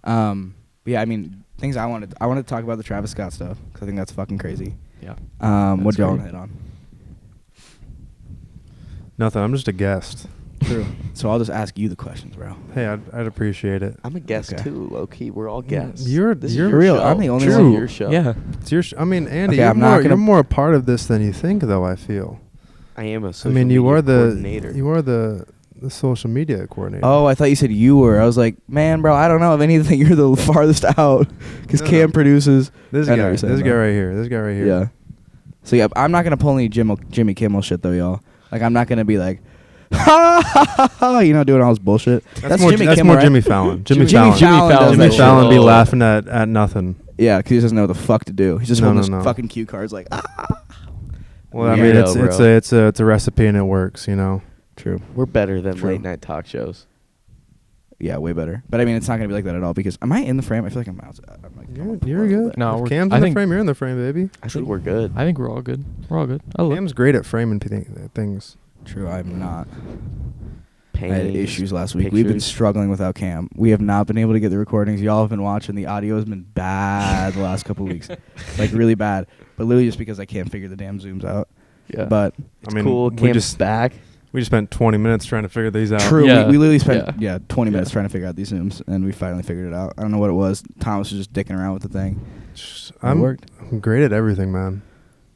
But yeah, I mean, things I wanted to talk about the Travis Scott stuff because I think that's fucking crazy.
Yeah.
What
That's
y'all want
great.
to hit on?
Nothing. I'm just a guest.
True. So I'll just ask you the questions, bro.
Hey, I'd appreciate it.
I'm a guest
Okay.
too, low key. We're all guests.
You're
This is
you're
your
real.
show.
I'm the only
This
one-
is your show.
Yeah.
It's your. I mean, Andy,
Okay,
you're
I'm not
more.
gonna-
You're more a part of this than you think, though. I feel.
I am a
I
social
mean, you
media
are the
coordinator.
you are the social media coordinator.
Oh, I thought you said you were. I was like, man, bro, I don't know of anything. You're the farthest out because
No,
Cam
no.
produces.
this
I know what
guy.
you're
This
saying,
guy
though.
right here. This guy right here.
Yeah. So yeah, I'm not gonna pull any Jimmy Kimmel shit though, y'all. Like I'm not gonna be like, ha ha ha ha, you know, doing all this bullshit.
That's more.
Jimmy
That's
Kimmel,
more
right?
Jimmy Fallon.
Jimmy
Fallon.
Fallon does
Jimmy
that
Fallon be
shit.
laughing at nothing.
Yeah, because he doesn't know what the fuck to do. He's just
No,
holding
no,
his
no.
fucking cue cards like, ah.
Well, I mean,
Weirdo, bro.
it's a recipe and it works. You know.
True.
We're better than
True.
late night talk shows.
Yeah, way better. But I mean, it's not gonna be like that at all because am I in the frame? I feel like I'm out. I'm like,
You're good.
No,
If
we're-
Cam's
I
in the
think-
frame. You're in the frame, baby.
I think we're good.
I think we're all good. We're all good. I look.
Cam's great at framing things.
True, I'm not. I had
Paintings,
issues last week. We've been
pictures.
struggling without Cam. We have not been able to get the recordings. Y'all have been watching. The audio has been bad the last couple weeks, like really bad. But literally just because I can't figure the damn zooms out.
Yeah.
But
It's
I mean,
cool.
we
Cam's
just
back.
spent 20 minutes trying to figure these out.
true,
Yeah.
we literally spent
Yeah.
20 minutes
Yeah.
trying to figure out these zooms, and we finally figured it out. I don't know what it was. Thomas was just dicking around with the thing. It
I'm
worked
great at everything, man.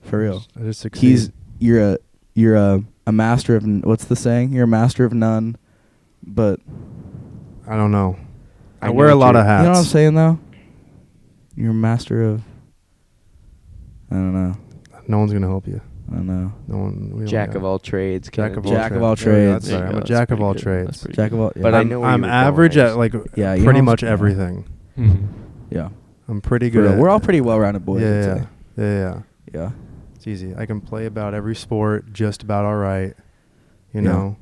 for real.
I just succeed.
You're a master of what's the saying? You're a master of none, but
I don't know. I
I
wear
know
a
what
lot of
you're-
hats.
you know what I'm saying though. You're a master of. I don't know.
No one's gonna help you.
I don't know.
No one. we don't
Jack
got-
of all trades.
Jack
Cam.
of all
Jack
trades.
of all
There we go.
trades.
Sorry,
There
I'm
you
a
go.
jack
That's
of all
pretty good.
trades.
That's pretty
Jack of all.
But I
I'm,
know where
I'm
you were
average
going.
at like
Yeah, you
pretty
know
much
what I'm-
everything.
Mhm.
Yeah.
I'm pretty
For
good.
real.
at-
We're all pretty well-rounded boys. I'd
Yeah,
say.
yeah.
Yeah.
It's easy. I can play about every sport just about all right. You
Yeah.
know,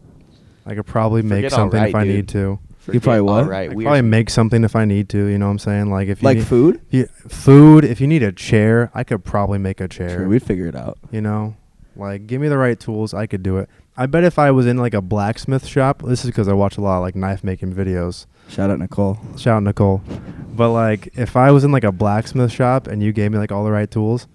I could probably make
Forget all
something
right,
if I
dude.
need to.
You probably
All
what?
right.
I could
we
probably
are-
make something if I need to. You know what I'm saying? Like if you
Like
need,
food.
food. If you need a chair, I could probably make a chair.
Sure, we'd figure it out.
You know, like give me the right tools, I could do it. I bet if I was in like a blacksmith shop, this is because I watch a lot of like knife making videos.
Shout out Nicole.
Shout out Nicole. But like if I was in like a blacksmith shop and you gave me like all the right tools,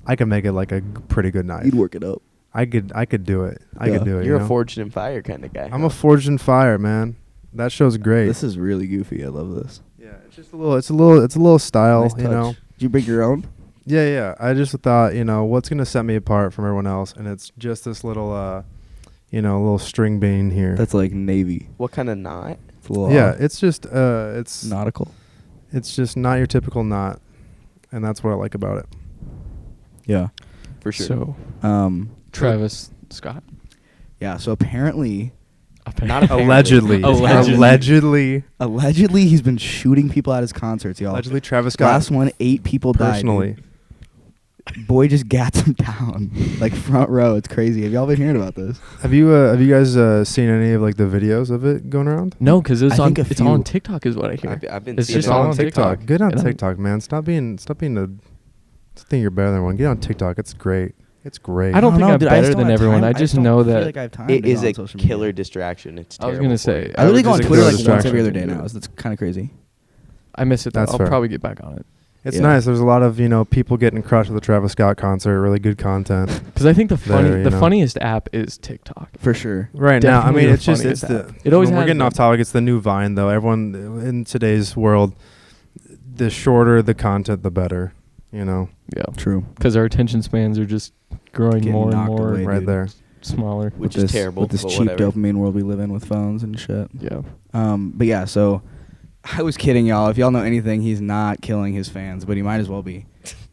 I could make it like a pretty good knife.
You'd work it up.
I could do it. I
Yeah.
could do it.
You're
you
a
know?
forged in fire kind of guy.
I'm a forged in fire, man. That show's great.
This is really goofy. I love this.
Yeah, it's just a little style,
Nice
you
touch.
know.
Did you bring your own?
Yeah. I just thought, you know, what's gonna set me apart from everyone else, and it's just this little, little string bean here.
That's like Navy.
What kind of knot?
It's a little
Yeah, it's just it's
nautical.
it's just not your typical knot, and that's what I like about it.
Yeah.
For sure.
So, Travis Scott.
Yeah. So apparently,
Not apparently.
Allegedly,
Allegedly.
allegedly, he's been shooting people at his concerts, y'all.
allegedly, Travis Scott
Last one, 8 people
personally.
died. Dude. Boy just gats him down, like front row. It's crazy. Have y'all been hearing about this?
Have you guys seen any of like the videos of it going around?
No, because
I think a
it's all on
few-
TikTok is what I hear.
I've been
It's
seeing
just
it.
all on TikTok.
Get on
Get on-
TikTok, man. Stop being think you're better than everyone. Get on TikTok. It's great. It's great.
I don't think
know,
I'm
dude.
better
just
than
don't have
everyone.
time.
I just
don't
know
feel
that
like I have time
It
to go
is
on
a
social media.
killer distraction. It's
I was
terrible
gonna
for
say,
you.
I literally
would
go on
just
Twitter
ignore
like
the
once every other day
distraction.
now. That's kind of crazy.
I miss it though.
That's
I'll
fair.
probably get back on it.
It's
Yeah.
nice. There's a lot of people getting crushed at the Travis Scott concert. Really good content.
Because I think the
There, you know.
funniest app is TikTok.
For sure.
Right now, I
Definitely
mean,
the
it's just it's
funniest
the.
app. It always
we're
has
getting
been.
off topic. It's the new Vine, though. Everyone in today's world, the shorter the content, the better. You know,
Yeah.
True.
Because our attention spans are just growing
Getting
more and
knocked
more
away,
right
dude.
there.
smaller.
Which
with
is
this,
terrible,
with this
but
cheap
whatever.
dopamine world we live in with phones and shit.
Yeah.
But yeah, so I was kidding y'all. If y'all know anything, he's not killing his fans, but he might as well be,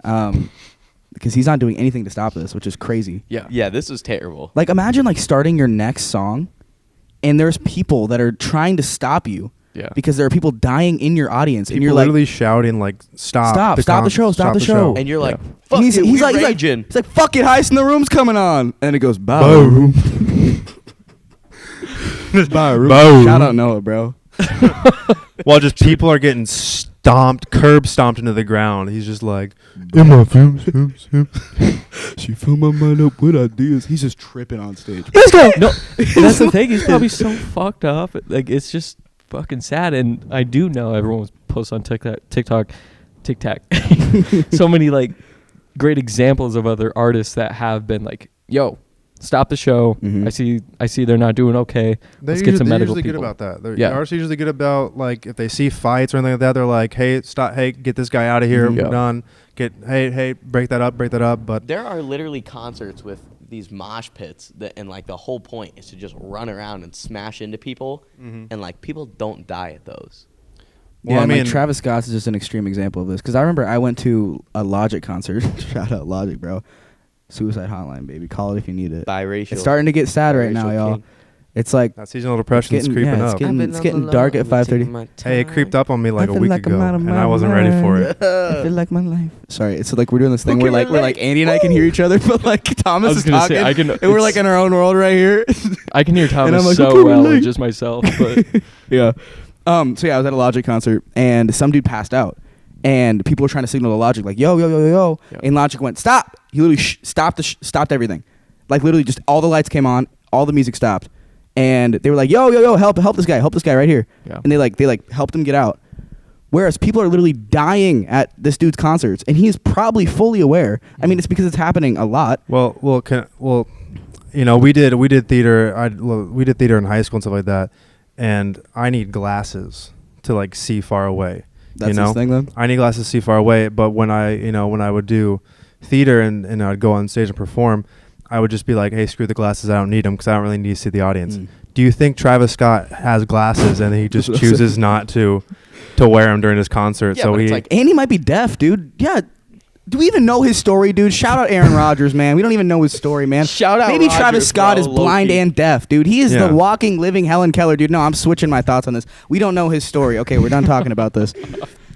because he's not doing anything to stop this, which is crazy.
Yeah.
Yeah, this was terrible.
Like imagine like starting your next song, and there's people that are trying to stop you
Yeah.
because there are people dying in your audience, and
People
you're like,
literally shouting like, stop
the show, stop the show.
And you're like,
Yeah.
fuck
And he's
it,
like,
we're raging.
he's like, fuck it, Heist in the Room's coming on, and it goes, boom.
Boom.
Shout out Noah, bro.
While just people are getting curb stomped into the ground. He's just like, in my films.
She filled my mind up with ideas. He's just tripping on stage.
Let's go. No, that's the thing. He's probably so fucked up. Like, it's just fucking sad. And I do know everyone was posting on TikTok, so many like great examples of other artists that have been like, yo, stop the show.
Mhm.
I see they're not doing okay. Let's get some
they're
medical
usually
people.
good about that. They're,
Yeah.
Artists are usually good about, like, if they see fights or anything like that, they're like, hey, stop, hey, get this guy out of here.
Mhm.
We're
Yeah.
done. Hey, break that up. But
There are literally concerts with these mosh pits and like the whole point is to just run around and smash into people, and like people don't die at those.
Well,
Yeah,
I
and, like
mean-
Travis Scott's is just an extreme example of this. Because I remember I went to a Logic concert. Shout out Logic, bro. Suicide Hotline, baby. Call it if you need it.
Biracial.
It's starting to get sad right now,
biracial
y'all.
king.
It's like
that seasonal depression's
getting-
creeping
yeah, it's
up.
getting- it's getting dark at 5:30.
Hey, it creeped up on me like
I
a
feel
week
like I'm
ago,
out of
and
my
I wasn't ready for it.
I feel like my life. Sorry, it's like we're doing this thing
Who
where
can
like
relate?
Andy and I can hear each other, but like Thomas
I was
is
gonna
talking,
say, I can-
and we're like in our own world right here.
I can hear
I'm
Thomas
like, who
so
can
well,
relate?
and just myself. But
Yeah. So yeah, I was at a Logic concert and some dude passed out, and people were trying to signal to Logic like, yo,
Yeah.
and Logic went, stop. He literally stopped everything, like literally just all the lights came on, all the music stopped, and they were like, yo, help this guy right here,
Yeah.
and they helped him get out. Whereas people are literally dying at this dude's concerts, and he's probably fully aware. I mean, it's because it's happening a lot.
Well, you know, we did theater. We did theater in high school and stuff like that, and I need glasses to like see far away.
That's
you know?
his thing, then.
I need glasses to see far away. But when I would do theater and I'd go on stage and perform, I would just be like, hey, screw the glasses. I don't need them because I don't really need to see the audience.
Mm.
Do you think Travis Scott has glasses and he just chooses not to wear them during his concert?
Yeah,
so
but
he
it's like
Andy might be deaf, dude. Yeah. Do we even know his story, dude? Shout out Aaron Rodgers, man. We don't even know his story, man.
Shout out
Maybe
Rodgers,
Travis Scott
bro,
is blind
low-key.
and deaf, dude. He is
Yeah.
the walking, living Helen Keller, dude. No, I'm switching my thoughts on this. We don't know his story. Okay, we're done talking about this.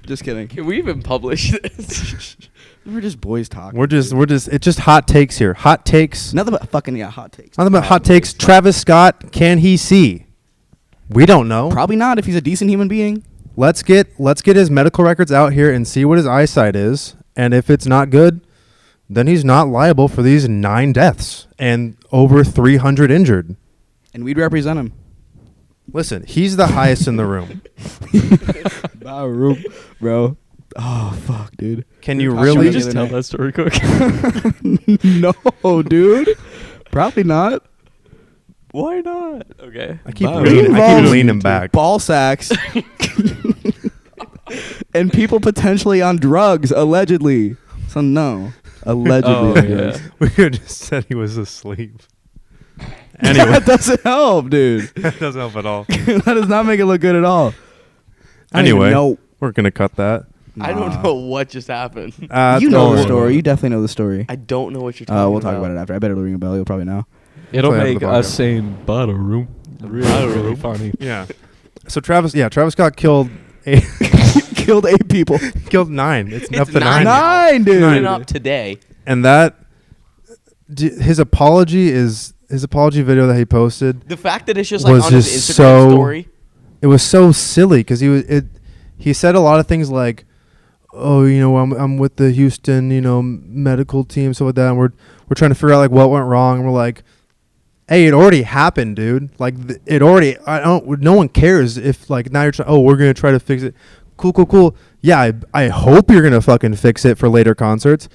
Just kidding.
Can we even publish this?
We're just boys talking.
we're just it's just hot takes here. Hot takes.
Nothing but fucking hot takes.
Nothing but hot takes. Travis Scott, can he see? We don't know.
Probably not if he's a decent human being.
Let's get his medical records out here and see what his eyesight is. And if it's not good, then he's not liable for these 9 deaths and over 300 injured.
And we'd represent him.
Listen, he's the highest in the room.
Bro. Oh, fuck, dude.
Can you
Should
Should
really
we
the
just
other
tell
night.
that story quick?
No, dude. Probably not.
Why not? Okay.
I keep
Wow.
leaning back.
Ball sacks. And people potentially on drugs, allegedly. So no. Allegedly
Oh,
on
yeah.
drugs.
We could just said he was asleep. Anyway,
That doesn't help, dude.
that doesn't help at all.
That does not make it look good at all. I don't even
Anyway,
know.
we're going to cut that.
I don't know what just happened.
You
don't
know the
worry
story.
about
You
it.
definitely know the story.
I don't know what you're talking about.
We'll talk about it after. I better ring a bell. You'll probably know.
It'll
Play after
make
the
us
podcast.
saying butter room really funny.
Yeah. So Travis Scott killed 8
Killed 8 people.
killed 9. It's up
It's
to 9.
9, dude.
Coming up today.
And that his apology video that he posted,
The fact that it's just like
Was
on his
just
Instagram
so-
story.
it was so silly because he said a lot of things like, oh, you know, I'm with the Houston, you know, medical team, so with that, and we're trying to figure out like what went wrong, and we're like, hey, it already happened, dude. Like it already. No one cares if like now you're trying. Oh, we're gonna try to fix it. Cool. Yeah, I hope you're gonna fucking fix it for later concerts.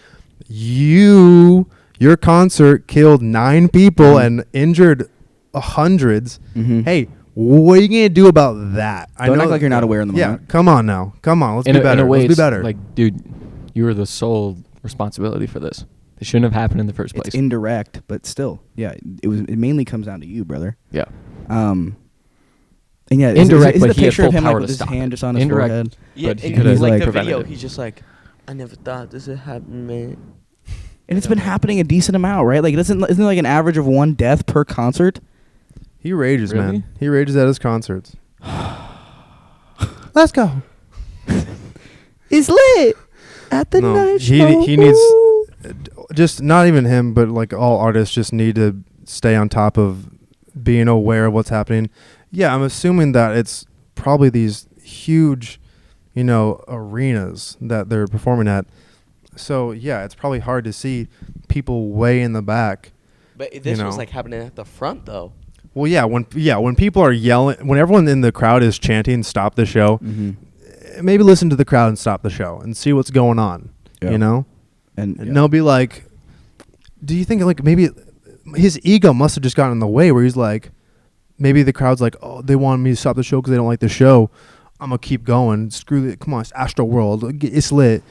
Your concert killed 9 people and injured hundreds.
Mhm.
Hey, what are you gonna do about that?
Don't act like you're not aware in the
Yeah,
moment.
come on now. Come on, let's
In
be
a
better.
way,
Let's be
it's
better.
like, dude, you were the sole responsibility for this. It shouldn't have happened in the first place.
It's indirect, but still, yeah. It mainly comes down to you, brother.
Yeah.
And yeah,
Indirect,
is
but
the
he had
picture of
full
him like
power
with
to
his
stop
hand
it.
just on his
Indirect.
forehead?
Yeah,
But he
and
could have,
like
like,
the
prevented
video,
it.
he's just like, I never thought this would happen, man.
And it's been happening a decent amount, right? Like, isn't it like an average of 1 death per concert?
He rages,
Really?
man. He rages at his concerts. Let's go.
It's lit at the
No,
night show.
he needs just not even him, but like all artists just need to stay on top of being aware of what's happening. Yeah, I'm assuming that it's probably these huge, arenas that they're performing at. So yeah, it's probably hard to see people way in the back.
But this was like happening at the front though.
Well, when people are yelling, when everyone in the crowd is chanting "Stop the show," maybe listen to the crowd and stop the show and see what's going on.
Yeah.
And they'll be like, "Do you think like maybe his ego must have just gotten in the way where he's like, maybe the crowd's like, oh, they want me to stop the show because they don't like the show. I'm gonna keep going. Screw it. Come on, it's Astro World. It's lit."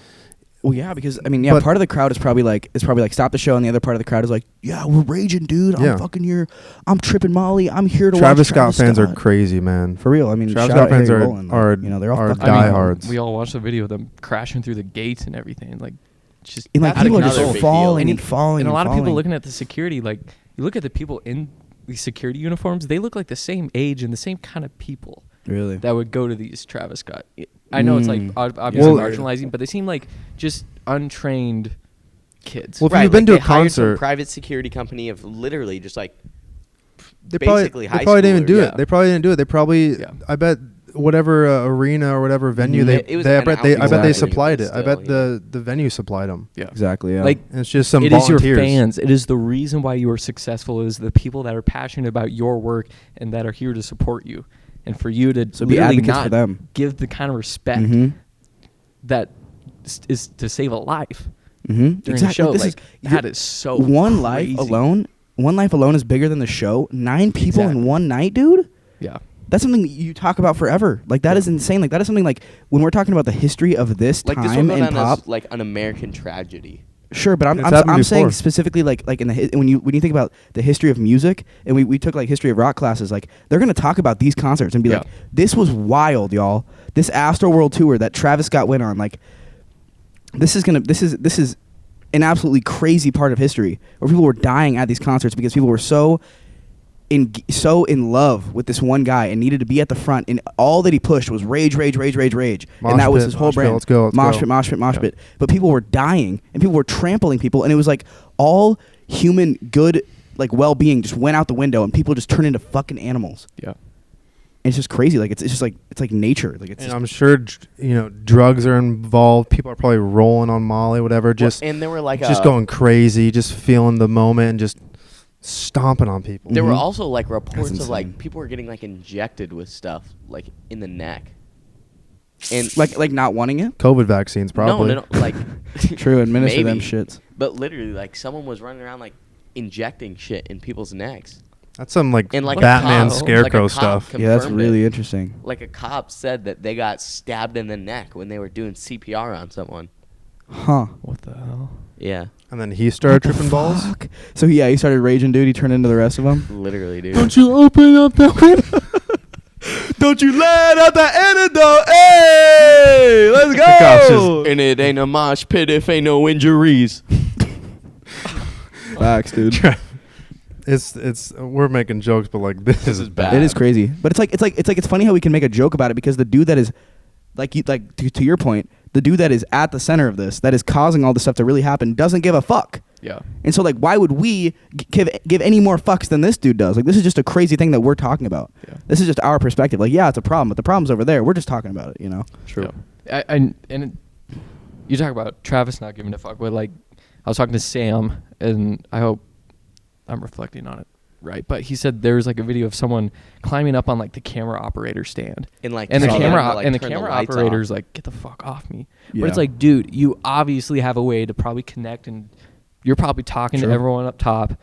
Well, yeah, because but part of the crowd is probably like stop the show, and the other part of the crowd is like, yeah, we're raging, dude. I'm fucking here. I'm tripping Molly. I'm here to
Travis
watch
Scott fans are crazy, man.
For real.
Travis
shout
Scott
out
fans
Harry
are
Rowland,
are
they're all fucking
diehards.
We all watched the video of them crashing through the gates and everything. Like, just
and like
That's
people are
another
just
big
falling
deal.
and falling.
And a lot of people
falling.
looking at the security, like you look at the people in these security uniforms, they look like the same age and the same kind of people
Really?
that would go to these Travis Scott. I know it's like obviously marginalizing, but they seem like just untrained kids.
Well, if you've been to a
they hired some
concert,
private security company of literally just like
they
basically
probably,
high
they probably didn't even
schoolers.
do
Yeah.
it. They probably didn't do it. They probably,
Yeah.
I bet, whatever arena or whatever venue
It was
I
an
bet they
outdoor
supplied it. I
still,
bet the venue supplied them.
Yeah.
Exactly. Yeah.
Like
And it's just some
it is your
volunteers.
fans. It is the reason why you are successful. It is the people that are passionate about your work and that are here to support you. And for you to
So be
literally
advocates
not
for them.
give the kind of respect that is to save a life during the
Exactly.
show.
This
Like, that is so
one life
crazy.
alone. One life alone is bigger than the show. 9 people
Exactly.
in one night, dude.
Yeah.
That's something that you talk about forever. Like that is insane. Like that is something like when we're talking about the history of this
like this will
time
go
in
down
pop.
as like an American tragedy.
Sure, but
It's happened
I'm saying
before.
specifically like in the when you think about the history of music, and we took like history of rock classes, like they're gonna talk about these concerts and be like, this was wild, y'all. This Astro World tour that Travis Scott went on, like this is an absolutely crazy part of history where people were dying at these concerts because people were so in love with this one guy and needed to be at the front, and all that he pushed was rage, and that was his whole brand.
Let's go.
Mosh pit. But people were dying and people were trampling people, and it was like all human good, like well-being just went out the window, and people just turned into fucking animals.
Yeah.
And it's just crazy. Like it's just like it's like nature. Like it's
And
just,
I'm sure drugs are involved. People are probably rolling on Molly, whatever. Just
And there were like
just going crazy, just feeling the moment, and just stomping on people.
There were
Mhm.
also like reports of like
insane.
people were getting like injected with stuff like in the neck. And
like not wanting it.
COVID vaccines, probably.
No, like
True, administer them
maybe.
shits.
But literally, like someone was running around like injecting shit in people's necks.
That's some like
And like
Batman
a cop,
scarecrow
like a cop
stuff.
Yeah, that's
confirmed
really
it.
interesting.
Like a cop said that they got stabbed in the neck when they were doing CPR on someone.
Huh.
What the hell?
Yeah,
And then he started tripping balls.
Fuck. So yeah, he started raging, dude. He turned into the rest of them.
literally, dude.
Don't you open up the window?
Don't you let out the antidote. Hey, let's
The cops
go.
And it ain't a mosh pit if ain't no injuries.
Facts, dude.
It's we're making jokes, but like this is bad.
It is crazy, but it's funny how we can make a joke about it because the dude that is, to your point, the dude that is at the center of this, that is causing all this stuff to really happen, doesn't give a fuck.
Yeah.
And so like, why would we give any more fucks than this dude does? Like, this is just a crazy thing that we're talking about.
Yeah.
This is just our perspective. Like, yeah, it's a problem, but the problem's over there. We're just talking about it, you know.
True. You talk about Travis not giving a fuck, but like I was talking to Sam, and I hope I'm reflecting on it right, but he said there's like a video of someone climbing up on like the camera operator stand,
And like
and the
telling
camera
them to, like,
and the
turn
camera
lights off.
operator's like, get the fuck off me.
Yeah.
But it's like, dude, you obviously have a way to probably connect, and you're probably talking to
True.
everyone up top.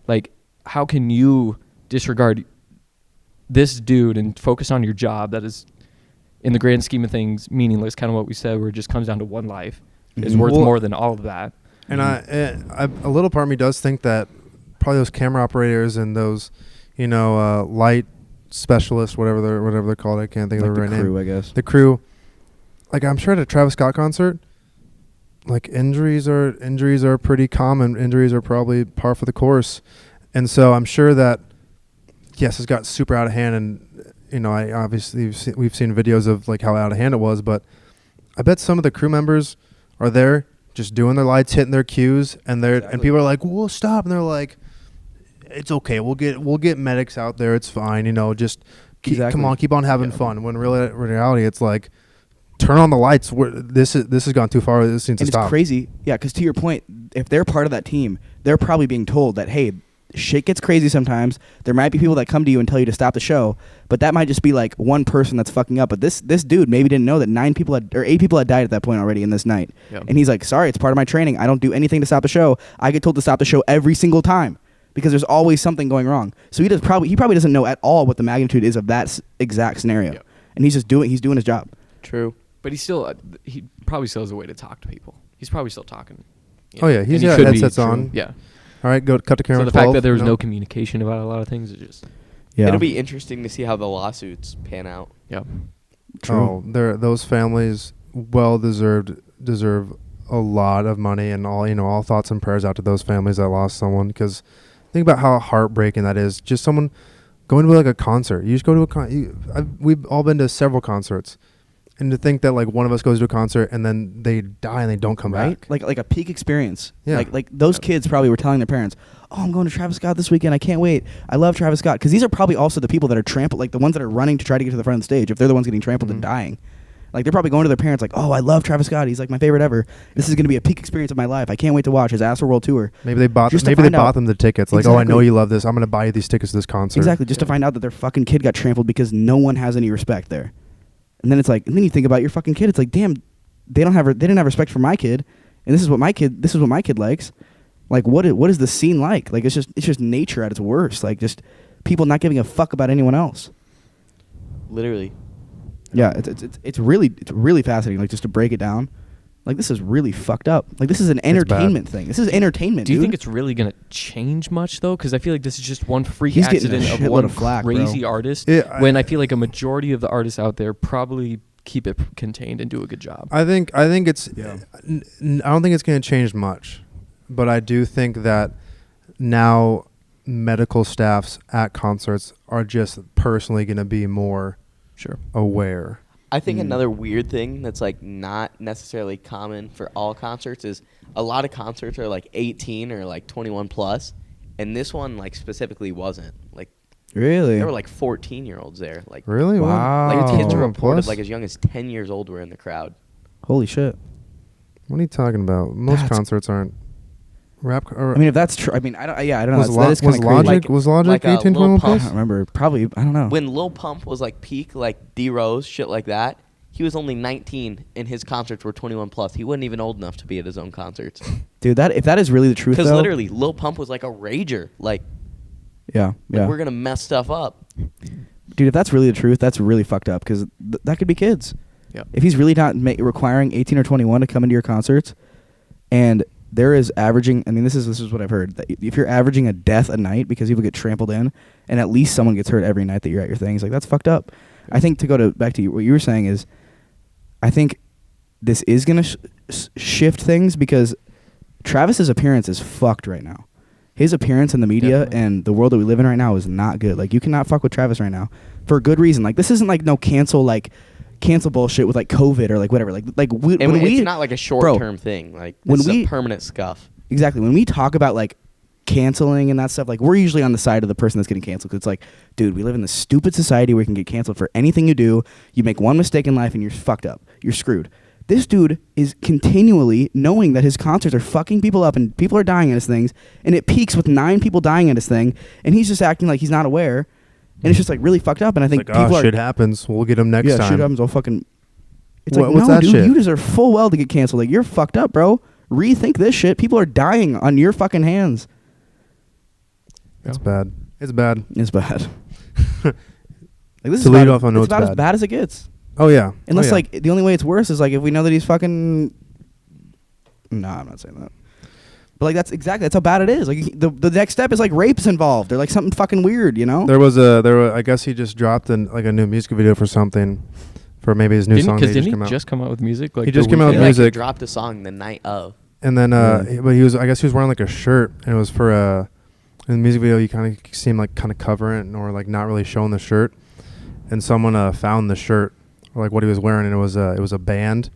Like, how can you disregard this dude and focus on your job that is, in the grand scheme of things, meaningless? Kind of what we said, where it just comes down to one life is
Mhm.
worth
Well-
more than all of that.
And I a little part of me does think that probably those camera operators and those, light specialists, whatever they're called, I can't think
Like
of the
the
right
crew,
name.
I guess.
The crew, like I'm sure at a Travis Scott concert, like injuries are pretty common. Injuries are probably par for the course, and so I'm sure that yes, it's got super out of hand, and I obviously we've seen videos of like how out of hand it was, but I bet some of the crew members are there just doing their lights, hitting their cues, and and people are like, "Well, stop," and they're like, "It's okay. We'll get medics out there. It's fine. Just come on, keep on having fun." When reality, it's like, turn on the lights. This has gone too far. This needs to stop.
It's crazy, yeah. Because to your point, if they're part of that team, they're probably being told that, hey, shit gets crazy sometimes. There might be people that come to you and tell you to stop the show, but that might just be like one person that's fucking up. But this dude maybe didn't know that 8 people had died at that point already in this night. Yep. And he's like, sorry, it's part of my training. I don't do anything to stop the show. I get told to stop the show every single time because there's always something going wrong. So he probably doesn't know at all what the magnitude is of that exact scenario. Yep. And he's doing his job.
True.
But he probably still has a way to talk to people. He's probably still talking.
Oh yeah, he's got headsets on.
Yeah.
All right, go cut the camera.
So the fact that there was no communication about a lot of things is just.
Yeah.
It'll be interesting to see how the lawsuits pan out.
Yeah.
True. Oh, those families deserve a lot of money, and all thoughts and prayers out to those families that lost someone, because think about how heartbreaking that is. Just someone going to like a concert. You just go to we've all been to several concerts. And to think that like one of us goes to a concert and then they die and they don't come back.
Like a peak experience.
Yeah.
Like those kids probably were telling their parents, "Oh, I'm going to Travis Scott this weekend. I can't wait. I love Travis Scott." Because these are probably also the people that are trampled, like the ones that are running to try to get to the front of the stage. If they're the ones getting trampled and dying, like they're probably going to their parents like, "Oh, I love Travis Scott. He's like my favorite ever. This is going to be a peak experience of my life. I can't wait to watch his Astroworld tour."
Maybe they bought them the tickets. Like, "Oh, I know you love this. I'm going to buy you these tickets to this concert."
Exactly, just to find out that their fucking kid got trampled because no one has any respect there. And then it's like, and then you think about your fucking kid. It's like, damn, they didn't have respect for my kid, and this is what my kid likes. Like, what is the scene like? Like, it's just nature at its worst. Like, just people not giving a fuck about anyone else.
Literally.
Yeah, it's really fascinating. Like, just to break it down, like this is really fucked up. Like, this is an entertainment thing. This is entertainment.
Do you
dude.
think it's really gonna change much though? Because I feel like this is just one freak
He's
accident
getting a
of one
shitload of flack,
crazy
bro.
artist.
Yeah,
when I feel like a majority of the artists out there probably keep it contained and do a good job.
I think it's. Yeah. I don't think it's going to change much, but I do think that now medical staffs at concerts are just personally going to be more aware.
I think another weird thing that's like not necessarily common for all concerts is a lot of concerts are like 18 or like 21 plus, and this one like specifically wasn't. Like
really?
There were like 14-year-olds there. Like
really?
Wow.
Like kids were
21
reported
plus?
like as young as 10 years old were in the crowd.
Holy shit!
What are you talking about? Most concerts aren't rap. Or
I mean, if that's true, I mean, I don't know.
Was
That is kind of crazy.
Logic? Was Logic
like
18,
Lil
21
Pump.
I
plus?
don't remember. Probably, I don't know.
When Lil Pump was like peak, like D Rose, shit like that, he was only 19 and his concerts were 21 plus. He wasn't even old enough to be at his own concerts.
Dude, if that is really the truth,
Because
though,
literally, Lil Pump was like a rager. Like
yeah.
we're gonna mess stuff up.
Dude, if that's really the truth, that's really fucked up because that could be kids.
Yeah.
If he's really not requiring 18 or 21 to come into your concerts, and there is averaging, I mean, this is what I've heard, that if you're averaging a death a night because people get trampled in, and at least someone gets hurt every night that you're at your things, like that's fucked up. I think to go back to what you were saying is, I think this is gonna shift things because Travis's appearance is fucked right now. His appearance in the media and the world that we live in right now is not good. Like, you cannot fuck with Travis right now for a good reason. Like, this isn't like no cancel bullshit with like COVID or like whatever.
It's not like a short-term thing. Like, this is a permanent scuff.
Exactly. When we talk about like canceling and that stuff, like we're usually on the side of the person that's getting canceled. 'Cause it's like, dude, we live in this stupid society where you can get canceled for anything you do. You make one mistake in life and you're fucked up. You're screwed. This dude is continually knowing that his concerts are fucking people up and people are dying at his things, and it peaks with 9 people dying at his thing, and he's just acting like he's not aware, and it's just like really fucked up. And I think
like,
people
shit happens. We'll get him next time.
Yeah, shit happens. I'll fucking. It's like,
What's
no,
that
dude,
shit?
you deserve full well to get canceled. Like, you're fucked up, bro. Rethink this shit. People are dying on your fucking hands.
It's bad. It's bad.
It's bad. Like, this
To
is
lead
about,
off, I know
it's
it's
about
bad.
as bad as it gets.
Oh yeah.
Unless
Oh, yeah.
like the only way it's worse is like if we know that he's fucking. No, I'm not saying that. But like that's how bad it is. Like the next step is like rape's involved or like something fucking weird, you know?
I guess he just dropped a new music video for something, for maybe his new song.
Didn't he just come out with music? Like
he just came out with
He
music.
dropped a song the night of.
And then, but I guess he was wearing like a shirt, and it was for in the music video. You kind of seem like kind of covering it or like not really showing the shirt. and someone found the shirt, or like what he was wearing, and it was a band,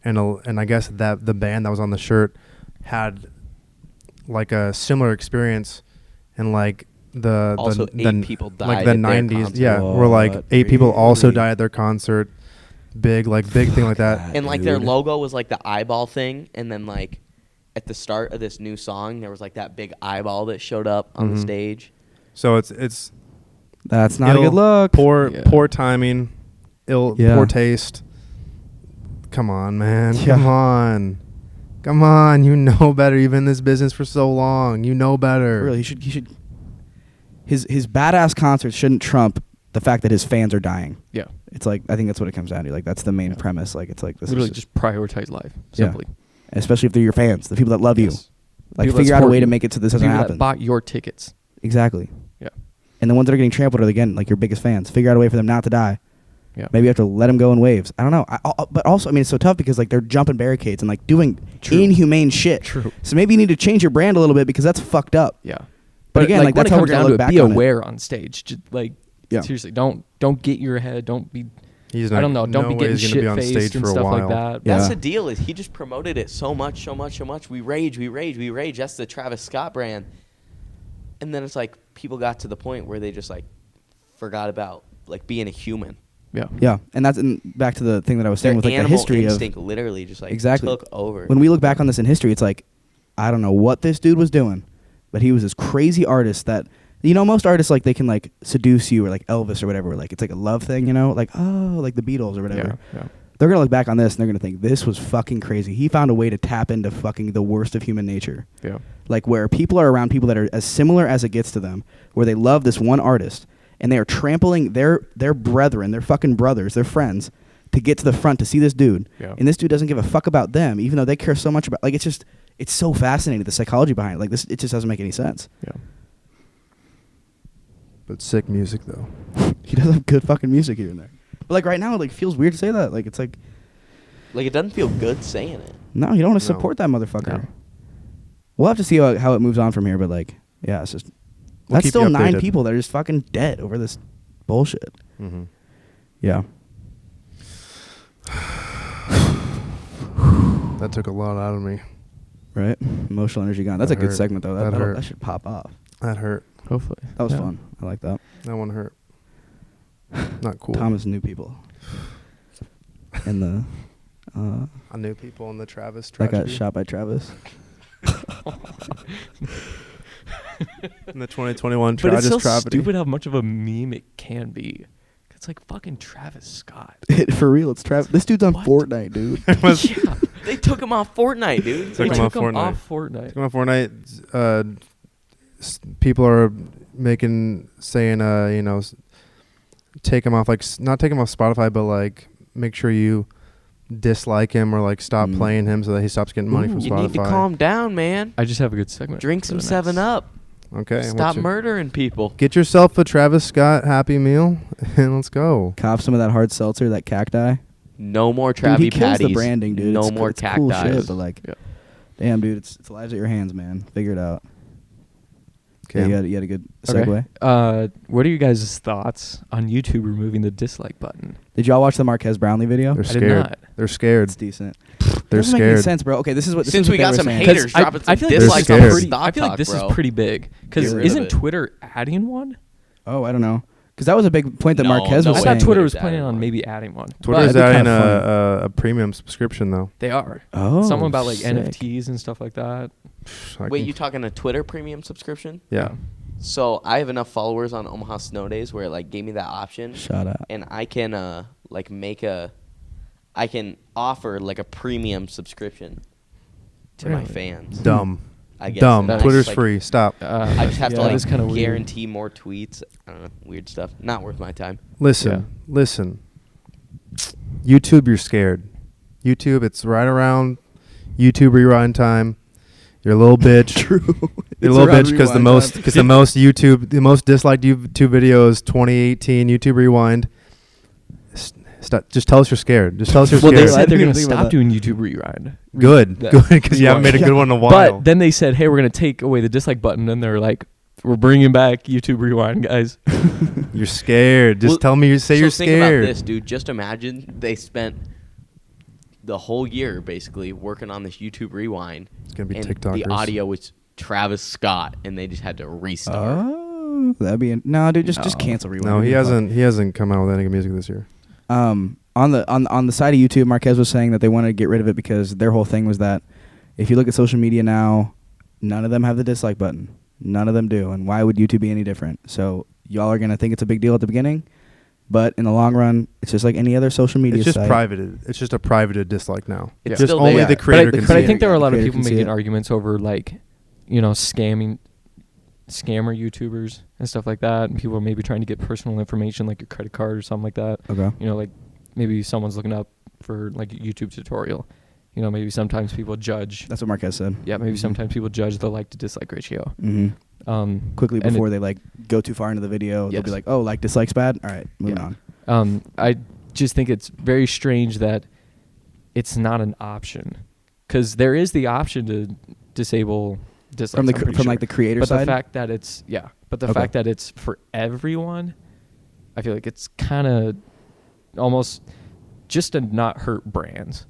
and I guess that the band that was on the shirt had like a similar experience, and like
Also,
the
8 people died
like the
at their
90s,
concert.
yeah, where like
What?
8 people also
Really?
died at their concert, big thing like that.
And like their
Dude.
logo was like the eyeball thing, and then like at the start of this new song, there was like that big eyeball that showed up on the
Mhm.
stage.
So it's
That's not a
ill,
good look.
Yeah.
poor timing,
Yeah.
poor taste. Come on, man.
Yeah.
Come on. You know better. You've been in this business for so long. You know better.
Really, he should. His badass concerts shouldn't trump the fact that his fans are dying.
Yeah.
It's like, I think that's what it comes down to. Like, that's the main premise. Like, it's like this
Literally
is
just prioritize life.
Yeah.
Simply.
especially if they're your fans, the people that love you.
Yes.
Like,
People that
figure out a
support
way to
you.
make it so this
The
doesn't
people
happen.
that bought your tickets.
Exactly.
Yeah.
And the ones that are getting trampled are, again, like your biggest fans. Figure out a way for them not to die.
Yeah.
Maybe you have to let them go in waves. I don't know. But also, I mean, it's so tough because like they're jumping barricades and like doing
True.
inhumane shit.
True.
So maybe you need to change your brand a little bit because that's fucked up.
Yeah.
But again, like
when
that's
it
how
comes
we're gonna
down to
look
it,
back
be
on it.
aware on stage. Just, like,
Yeah.
seriously, don't get your head. Don't be.
He's
I don't know. Don't
no
be
way
getting
he's gonna be on
shit
stage
faced and
for a
stuff like
while.
that.
Yeah.
That's the deal. Is he just promoted it so much. We rage. That's the Travis Scott brand. And then it's like people got to the point where they just like forgot about like being a human.
Yeah.
Yeah, and that's back to the thing that I was saying
Their
with like the
animal
history
instinct literally just like
Exactly.
took over.
when we look back on this in history, it's like I don't know what this dude was doing, but he was this crazy artist that most artists like they can like seduce you or like Elvis or whatever. Like it's like a love thing, like like the Beatles or whatever.
Yeah.
They're gonna look back on this and they're gonna think this was fucking crazy. He found a way to tap into fucking the worst of human nature.
Yeah.
Like where people are around people that are as similar as it gets to them, where they love this one artist and they are trampling their brethren, their fucking brothers, their friends, to get to the front to see this dude.
Yeah.
And this dude doesn't give a fuck about them, even though they care so much about. Like it's so fascinating, the psychology behind it. Like this, it just doesn't make any sense.
Yeah.
But sick music though.
He does have good fucking music here and there. But like right now, it like feels weird to say that. Like it's like
like it doesn't feel good saying it.
no, you don't want to
No.
support that motherfucker.
No.
We'll have to see how it moves on from here. But like, yeah, it's just
We'll
that's
keep
still
you
9
updated.
people that are just fucking dead over this bullshit.
Mm-hmm.
Yeah.
That took a lot out of me.
Right? Emotional energy gone. That's
That
a good
hurt.
segment though.
That hurt.
That should pop off.
That hurt.
Hopefully.
That was
Yeah.
fun. I like that.
That one hurt. Not cool.
Thomas knew people. And the
I knew people in the Travis
that
tragedy.
got shot by Travis.
In the 2021
But it's so
tragedy.
stupid how much of a meme it can be. It's like fucking Travis Scott.
For real, it's Travis. This dude's on
What?
Fortnite, dude.
Yeah.
They took him off Fortnite, dude.
They
Took him off
took him
Fortnite.
off Fortnite.
Going on Fortnite, people are saying, take him off, like not take him off Spotify, but like make sure you dislike him or like stop playing him so that he stops getting money from
Ooh.
You
Spotify.
need to calm down, man.
I just have a good segment.
Drink
for
some
the
7
next-
Up.
Okay.
Stop
what's your-
murdering people.
Get yourself a Travis Scott Happy Meal and let's go.
Cop some of that hard seltzer, that cacti.
No more
Dude,
Travi
he kills
Patties.
the branding, dude.
No
It's
more
it's cool
cacti.
shit, but like,
Yeah.
damn, dude, it's lives at your hands, man. Figure it out.
Okay.
Yeah, you had a good
Okay.
segue.
What are you guys' thoughts on YouTube removing the dislike button?
Did y'all watch the Marquez Brownlee video?
They're
I did
scared.
not.
They're scared.
It's decent.
They're
Doesn't make any
scared.
sense, bro. Okay, this is what
Since
this is
we
what they
got
were
some
saying.
haters
I
dropping
feel
some
like
this
dislikes
is
on
scared.
Stock
I feel like
Talk,
this
bro.
is pretty big because
Get rid of
isn't
it.
Twitter adding one?
Oh, I don't know. Because that was a big point that
No,
Marquez
no
was
I
way.
saying.
thought Twitter was
Twitter's
planning
adding
on
one.
maybe adding one.
Twitter's
But it'd be
adding
kinda
a premium subscription though.
They are.
Oh,
Something about like
sick.
NFTs and stuff like that.
I
Wait,
can-
you talking a Twitter premium subscription?
Yeah.
So I have enough followers on Omaha Snow Days where it like gave me that option,
Shut up.
and I can I can offer like a premium subscription to my
Really?
fans.
Dumb.
I guess.
Dumb.
And I
Twitter's
just, like,
free. Stop.
I just have
Yeah,
to
that
like
is kinda weird.
guarantee more tweets. I don't know, weird stuff. Not worth my time.
Listen. YouTube, you're scared. YouTube, it's right around YouTube rewind time. You're a little bitch.
True.
You're a little bitch because the most disliked YouTube video is 2018 YouTube rewind. Stop. Just tell us you're scared. Just tell us you're
Well, they
scared.
said they're
didn't
going to
think about
stop
that.
doing YouTube rewind.
Good,
That-
good, because you haven't made a good one in a while.
But then they said, "Hey, we're going to take away the dislike button," and they're like, We're bringing back YouTube Rewind, guys.
You're scared. Just
Well,
tell me. You're
Think
scared.
about this, dude. Just imagine they spent the whole year basically working on this YouTube Rewind.
It's gonna be
and
TikTokers.
the audio was Travis Scott, and they just had to restart.
Oh, that'd be no, dude. Just
No.
cancel Rewind.
No, he hasn't come out with any music this year.
On the side of YouTube, Marquez was saying that they wanted to get rid of it because their whole thing was that if you look at social media now, none of them have the dislike button. None of them do, and why would YouTube be any different? So y'all are gonna think it's a big deal at the beginning, but in the long run, it's just like any other social media
It's just
site.
privated. It's just a privated dislike now.
It's
Just
still
only
there.
the
But I-
creator
but
can
But
see
I think
it.
there are a lot of
Creator
people
can see
making
it.
arguments over like, scammer YouTubers and stuff like that, and people are maybe trying to get personal information like your credit card or something like that.
Okay.
Like maybe someone's looking up for like a YouTube tutorial. Maybe sometimes people judge.
That's what Marquez said.
Yeah, maybe
Mhm.
sometimes people judge the like to dislike ratio.
Mm-hmm. Quickly
and
before they like go too far into the video, they'll be
Yes.
like, "Oh, like dislikes bad. All right, moving
Yeah.
on."
I just think it's very strange that it's not an option, because there is the option to disable dislikes
From the
I'm pretty
from
sure.
like the creator
But
side.
the fact that it's
Okay.
fact that it's for everyone, I feel like it's kind of almost just to not hurt brands.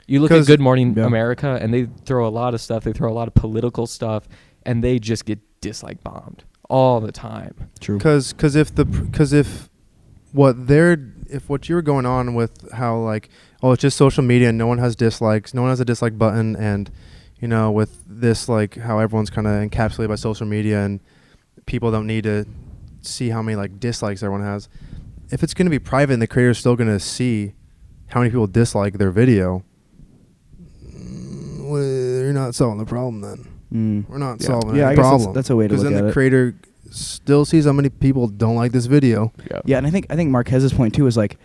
You look at
'Cause-
Good Morning
Yeah.
America, and they throw a lot of stuff. They throw a lot of political stuff, and they just get dislike bombed all the time.
True.
Because if what you were going on with how like, oh, it's just social media and no one has dislikes, no one has a dislike button, and with this like how everyone's kind of encapsulated by social media and people don't need to see how many like dislikes everyone has. If it's going to be private and the creator's still going to see how many people dislike their video, you're not solving the problem then. We're not solving
Yeah, I
any
guess
problem.
that's a way to
Because
look
then
at
the
it.
creator still sees how many people don't like this video.
Yeah, and I think Marquez's point too is like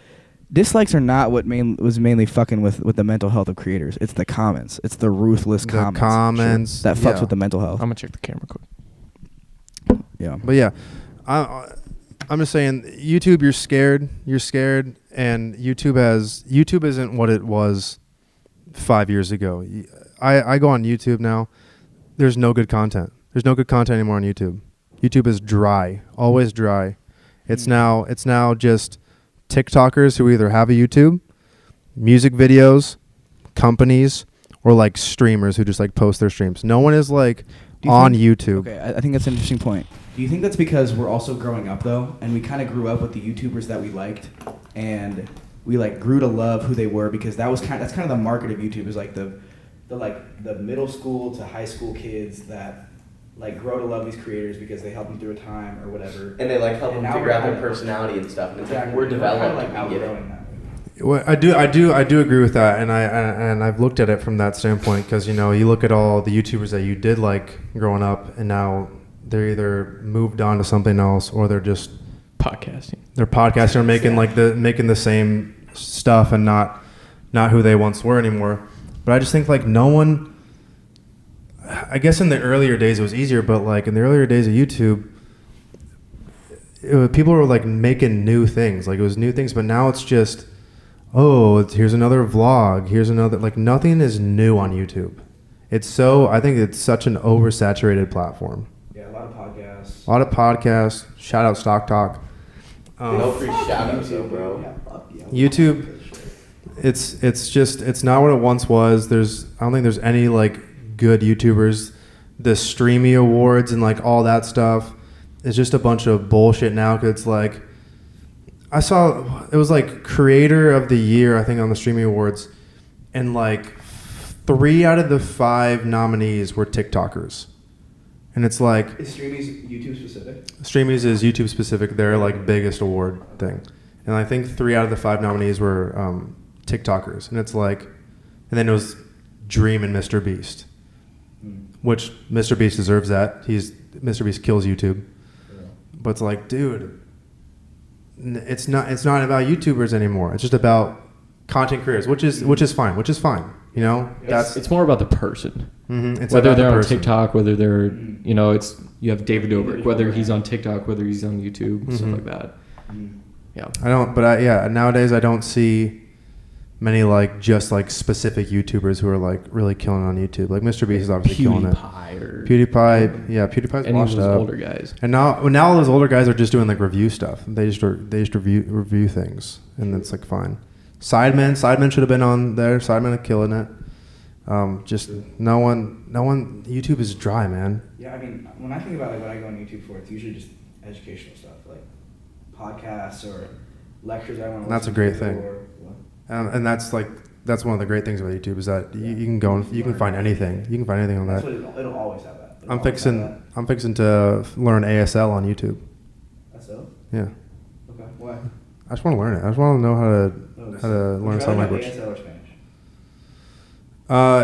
dislikes are not what was mainly fucking with the mental health of creators. It's the comments. It's the ruthless
The
comments.
comments,
that fucks
yeah.
with the mental health.
I'm gonna check the camera quick.
Yeah.
But yeah, I'm just saying, YouTube, you're scared, and YouTube isn't what it was 5 years ago. I go on YouTube now. There's no good content. There's no good content anymore on YouTube. YouTube is dry, always dry. It's now just TikTokers who either have a YouTube, music videos, companies, or like streamers who just like post their streams. No one is like
Do you
on
think-
YouTube.
Okay, I think that's an interesting point. Do you think that's because we're also growing up though, and we kind of grew up with the YouTubers that we liked, and we like grew to love who they were because that's kind of the market of YouTube is like the middle school to high school kids that like grow to love these creators because they help them through a time or whatever.
And they like help
And
them
now
figure
we're
out their
kinda-
personality and stuff. And it's like
Exactly.
we're developing.
Like
we get it.
outgrowing that.
Well, I do agree with that, and I've looked at it from that standpoint because you look at all the YouTubers that you did like growing up, and now they're either moved on to something else or they're just
Podcasting.
they're podcasting or making the same stuff and not who they once were anymore. But I just think like no one. I guess in the earlier days it was easier, but like in the earlier days of YouTube, people were like making new things. Like it was new things, but now it's just. Oh, here's another vlog. Here's another, like nothing is new on YouTube. I think it's such an oversaturated platform.
Yeah, a lot of podcasts.
A lot of podcasts. Shout out Stock Talk.
No free shout outs though, bro.
YouTube, it's not what it once was. I don't think there's any like good YouTubers. The Streamy Awards and like all that stuff is just a bunch of bullshit now because it's like, I saw it was like Creator of the Year, I think, on the Streaming Awards, and like 3 out of the 5 nominees were TikTokers, and it's like
Is Streamy's YouTube specific?
Streamies is YouTube specific, their like biggest award thing, and I think 3 out of the 5 nominees were TikTokers, and it's like, and then it was Dream and Mr. Beast, which Mr. Beast deserves that. Mr. Beast kills YouTube, but it's like, dude. It's not about YouTubers anymore. It's just about content creators, which is fine.
It's more about the person.
It's
Whether
about
they're
the
on
person.
TikTok, whether they're you have David Dobrik, whether he's on TikTok, whether he's on YouTube, stuff like that. Yeah.
Nowadays I don't see many like just like specific YouTubers who are like really killing on YouTube. Like Mr. Beast is obviously killing it. PewDiePie, yeah, PewDiePie's
Any of
washed
those
up.
older guys.
And now all those older guys are just doing like review stuff. They just review things, and it's like fine. Sidemen should have been on there. Sidemen are killing it. Just no one. YouTube is dry, man.
Yeah, I mean, when I think about like what I go on YouTube for, it's usually just educational stuff, like podcasts or lectures I want to listen to.
That's a great thing.
Or, what?
And that's one of the great things about YouTube is that you can go and you can find anything. You can find anything on
That's
that.
what it'll always have that.
I'm fixing to learn ASL on YouTube.
That's it?
Yeah,
Okay. Why?
I just want to learn it. I just want to know how to learn sign language.
ASL or Spanish?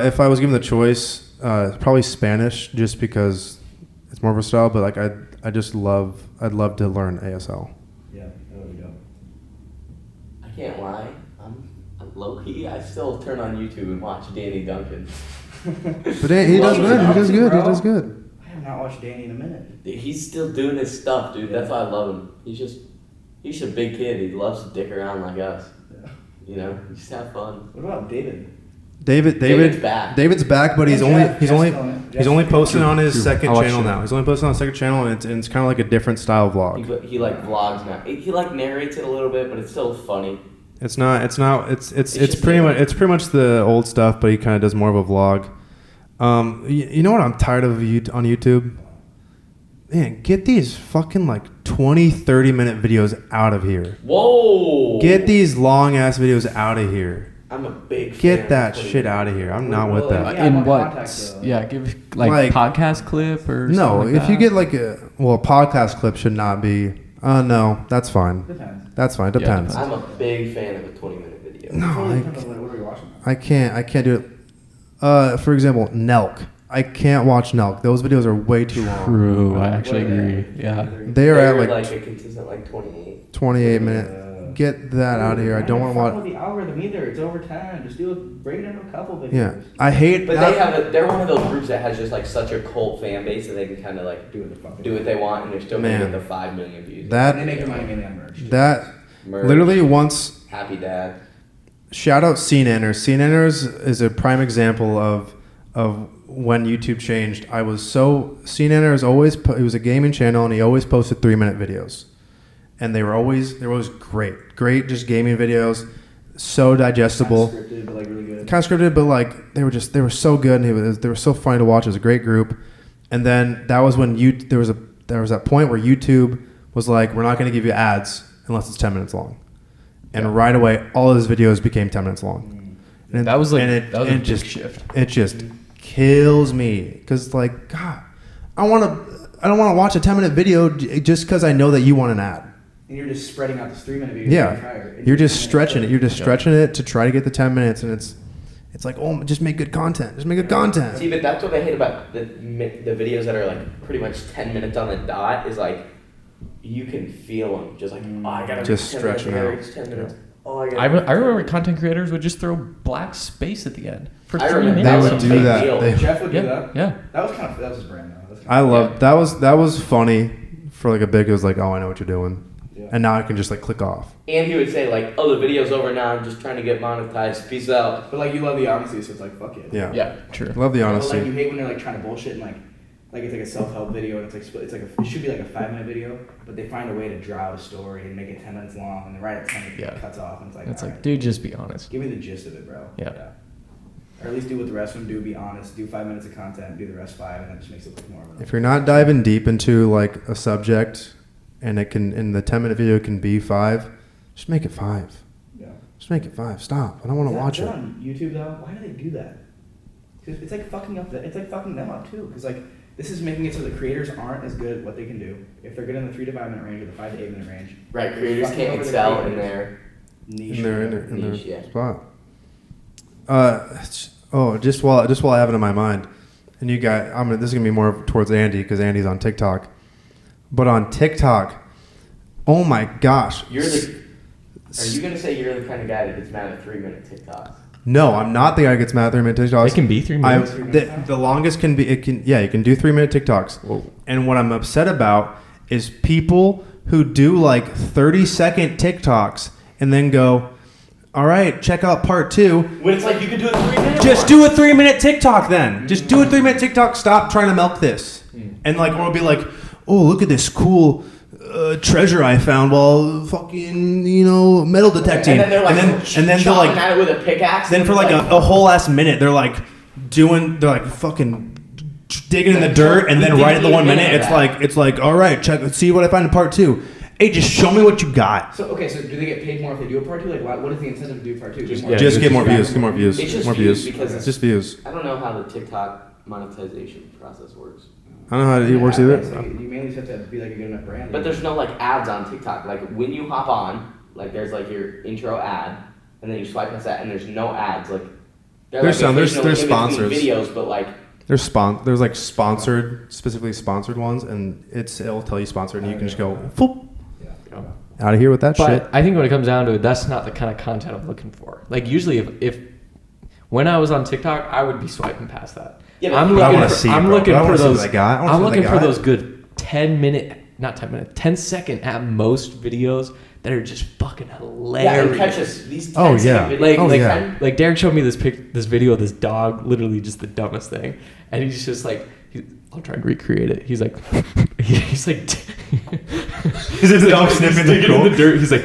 If I was given the choice, probably Spanish, just because it's more versatile. But like I'd love to learn ASL.
Yeah, that would be dope.
I can't lie. I'm low key. I still turn on YouTube and watch Danny Duncan.
But he does good. He does good. He does good.
I have not watched Danny in a minute.
He's still doing his stuff, dude. That's why I love him. He's just a big kid. He loves to dick around like us.
Yeah.
You know, just have fun.
What about David?
David's back.
David's back, but he's only posting on his second
I watched
channel
it.
now. He's only posting on his second channel, and it's kind of like a different style vlog.
He like vlogs now. He like narrates it a little bit, but it's still funny.
It's pretty
different.
much the old stuff, but he kind of does more of a vlog. You know what I'm tired of on YouTube? Man, get these fucking like 20, 30-minute videos out of here.
Whoa!
Get these long ass videos out of here.
I'm a big fan.
Get that shit out of here. I'm not with that.
Yeah,
In
I'm
what?
contact, though.
Yeah, give like podcast clip or
No,
something like
if you
that.
get like a podcast clip should not be. No, that's fine.
Depends.
That's fine. Depends.
I'm a big fan of a 20-minute video.
No,
Totally depends on what are you watching?
I can't do it. For example, Nelk. I can't watch Nelk. Those videos are way too long.
True, I actually
What are
agree.
they?
Yeah.
They're at
like
like
a consistent like 28.
28 minutes. Get that out of here. I don't want to
watch.
watch.
The algorithm either. It's over 10. Just break it into a couple videos.
Yeah, I hate.
But they're one of those groups that has just like such a cult fan base that they can kind of like do what they want, and they're still gonna
Man.
get the 5 million views.
And they make their money mainly on merch.
Merch,
literally once.
Happy Dad.
Shout out CNNers. CNNers is a prime example of when YouTube changed. CNNers always. It was a gaming channel, and he always posted 3-minute videos, and they were always great, just gaming videos, so digestible.
Kind of scripted, but like really good.
Kind of scripted, but like they were so good, and they were so funny to watch. It was a great group. And then that was when there was that point where YouTube was like, we're not going to give you ads unless it's 10 minutes long, and right away all of his videos became 10 minutes long. And
That was like
and
that was a
it
big
just
shift.
it just kills me because like God, I don't want to watch a 10-minute video just because I know that you want an ad.
And you're just spreading out this 3-minute video.
Yeah, you're just stretching it. You're just stretching it to try to get the 10 minutes, and it's like, oh, just make good content. Just make good content.
See, but that's what I hate about the videos that are like pretty much 10 minutes on the dot is like you can feel them just like I gotta
Just
make 10 minutes
stretching
here,
out.
it's 10 minutes. Oh, I gotta.
I remember content creators would just throw black space at the end for
I
3
remember
minutes.
They would do that.
Jeff would do
Yeah,
that.
yeah.
That was his brand though.
I love that was funny for like a big. It was like, oh, I know what you're doing,
Yeah.
and now I can just like click off.
And he would say like, "Oh, the video's over now. I'm just trying to get monetized. Peace out."
But like you love the honesty, so it's like fuck it.
Yeah,
Yeah, true.
Love the
But,
honesty.
like you hate when they're like trying to bullshit and like it's like a self-help video and it should be like a 5-minute video, but they find a way to draw out a story and make it 10 minutes long, and then right at 10 it
Yeah.
cuts off, and it's like
It's like,
alright,
dude, just be honest.
give me the gist of it, bro.
Yeah.
Or at least do what the rest of them do. Be honest. Do 5 minutes of content. Do the rest 5, and that just makes it look more of an.
If you're not diving deep into like a subject, and the 10-minute video can be 5, just make it 5.
Yeah.
Just make it 5. Stop. I don't want to watch
Is
it.
that on YouTube though? Why do they do that? 'Cause it's like fucking up. It's like fucking them up too. Because like this is making it so the creators aren't as good at what they can do. If they're good in the 3 to 5 minute range or the 5 to 8 minute range,
Right,
they're
creators
fucking
can't
over the
excel in
creators.
their
Niche.
In their
Niche, yeah.
spot. Just while I have it in my mind, and you guys, this is gonna be more towards Andy because Andy's on TikTok. But on TikTok, oh my gosh,
Are you gonna say you're the kind of guy that gets mad at 3-minute TikToks?
no, I'm not the guy who gets mad at 3-minute TikToks.
It can be 3 minutes.
The longest can be you can do 3-minute TikToks.
Whoa.
And what I'm upset about is people who do like 30-second TikToks and then go, all right, check out part 2.
When it's like you could do a 3-minute.
Just do a 3-minute TikTok then. Just do a 3-minute TikTok. Stop trying to milk this. And like, or it'll be like, oh, look at this cool treasure I found while fucking, metal detecting.
And then they're like,
and then they're like,
at it with a pickaxe.
then for like a whole last minute, they're like fucking digging in the dirt, and then right at the 1 minute, it's like, all right, let's see what I find in part 2. Hey, just show me what you got.
So do they get paid more if they do a part 2? Like, what is the incentive to do part 2?
Just get more views. Get more views.
It's just
more
views
views.
because it's
Just views.
I don't know how the TikTok monetization process works.
I don't know how it works either.
You mainly just have to be like a good enough brand.
But there's no like ads on TikTok. Like when you hop on, like there's like your intro ad, and then you swipe past that, and there's no ads. Like
There's some. There's
occasional in-between
sponsors.
videos, but like
There's like specifically sponsored ones, and it'll tell you sponsored, and you can just go whoop, out of here with that
But
shit.
I think when it comes down to it, that's not the kind of content I'm looking for. Like usually, if when I was on TikTok, I would be swiping past that.
Yeah, but
I'm
I
looking
wanna
for,
see,
I'm
bro.
looking
I wanna
for
see
those.
what they got. I wanna
I'm
see what they
looking for
got.
those good 10-second at most videos that are just fucking hilarious.
yeah, and catch us these 10
Oh,
second
yeah.
videos.
Like Derek showed me this video of this dog, literally just the dumbest thing, and he's just like, I'll try and recreate it. He's like, he's like,
Is it the dog sniffing the
digging in the dirt? He's like,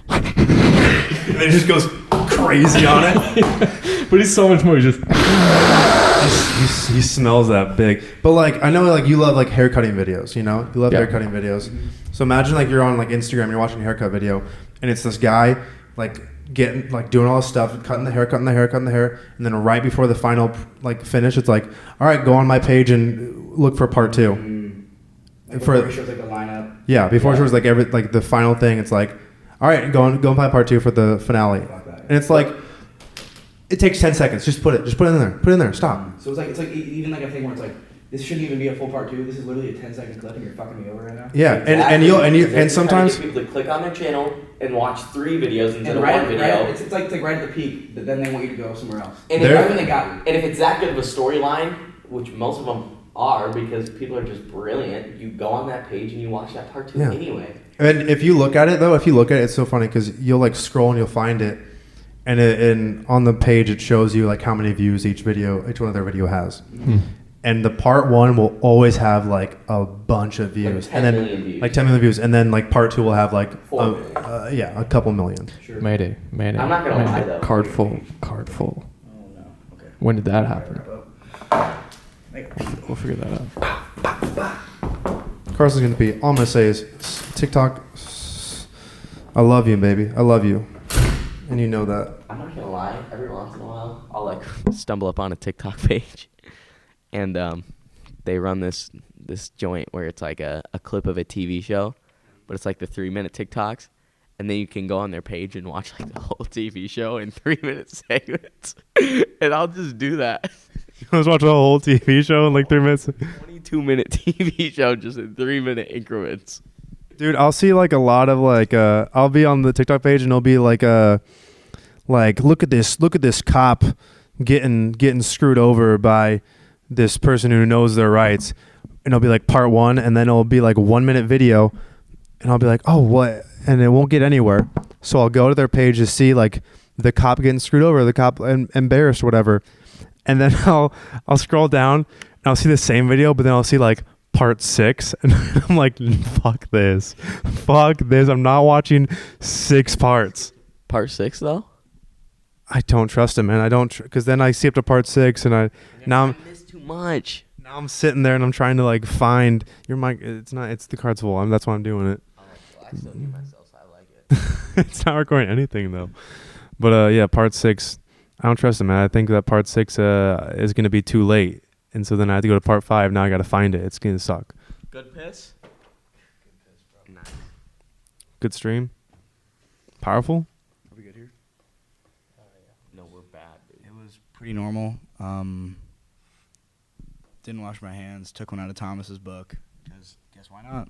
and it just goes crazy on it.
but he's so much more. He's just
He smells that big. But like, I know like you love like haircutting videos. You love
Yeah.
haircutting videos. So imagine like you're on like Instagram, you're watching a haircut video, and it's this guy like getting like doing all this stuff, cutting the hair, and then right before the final like finish, it's like, all right, go on my page and look for part 2.
Like
For-
before it shows like the lineup.
Yeah, before it shows like like the final thing, it's like, all right, go and find part 2 for the finale, and it's like, it takes 10 seconds. Just put it in there. Put it in there. Stop.
So it's like even like a thing where it's like, this shouldn't even be a full part 2. This is literally a 10-second clip, and you're fucking me over right now.
Yeah, and sometimes
people to click on their channel and watch 3 videos instead
And
of
right,
one video.
it's like right at the peak, but then they want you to go somewhere else.
And
There-
Right when they got you.
And if it's that good of a storyline, which most of them are because people are just brilliant, you go on that page and you watch that part 2
Yeah.
anyway.
And if you look at it, it's so funny because you'll like scroll and you'll find it, and on the page it shows you like how many views each one of their video has. And the part 1 will always have like a bunch of views,
10
and
million views.
like 10 million views, and then like part 2 will have like
4 million.
a couple million.
Sure.
Mayday.
I'm not gonna lie, though.
Card full.
Oh no. Okay.
When did that happen?
Make
We'll figure that out.
Carson's gonna be. All I'm gonna say is TikTok. I love you, baby. I love you, and you know that.
I'm not gonna lie, every once in a while I'll like stumble upon a TikTok page and they run this joint where it's like a clip of a TV show, but it's like the 3-minute TikToks, and then you can go on their page and watch like the whole TV show in 3-minute segments. And I'll just do that.
Let's watch a whole TV show in like 3 minutes.
22-minute TV show just in 3-minute increments.
Dude, I'll see like a lot of like I'll be on the TikTok page and it'll be like look at this cop getting screwed over by this person who knows their rights, and it'll be like part 1, and then it'll be like 1-minute video, and I'll be like, oh, what? And it won't get anywhere. So I'll go to their page to see like the cop getting screwed over, the cop embarrassed or whatever, and then I'll scroll down and I'll see the same video, but then I'll see like part 6, and I'm like, fuck this, I'm not watching 6 parts.
Part 6 though?
I don't trust him, man. I don't, because then I see up to part 6, and I
missed too much.
now I'm sitting there and I'm trying to like find your mic. It's the card's full. That's why I'm doing it.
I still hear myself, so I like it.
It's not recording anything though. But yeah, part 6. I don't trust him, man. I think that part 6 is gonna be too late, and so then I have to go to part 5. Now I gotta find it. It's gonna suck.
Good piss? Good piss, bro. Nice.
Good stream. Powerful.
Are we good here?
No, we're bad, dude.
It was pretty normal. Didn't wash my hands. Took one out of Thomas's book. Because guess why not?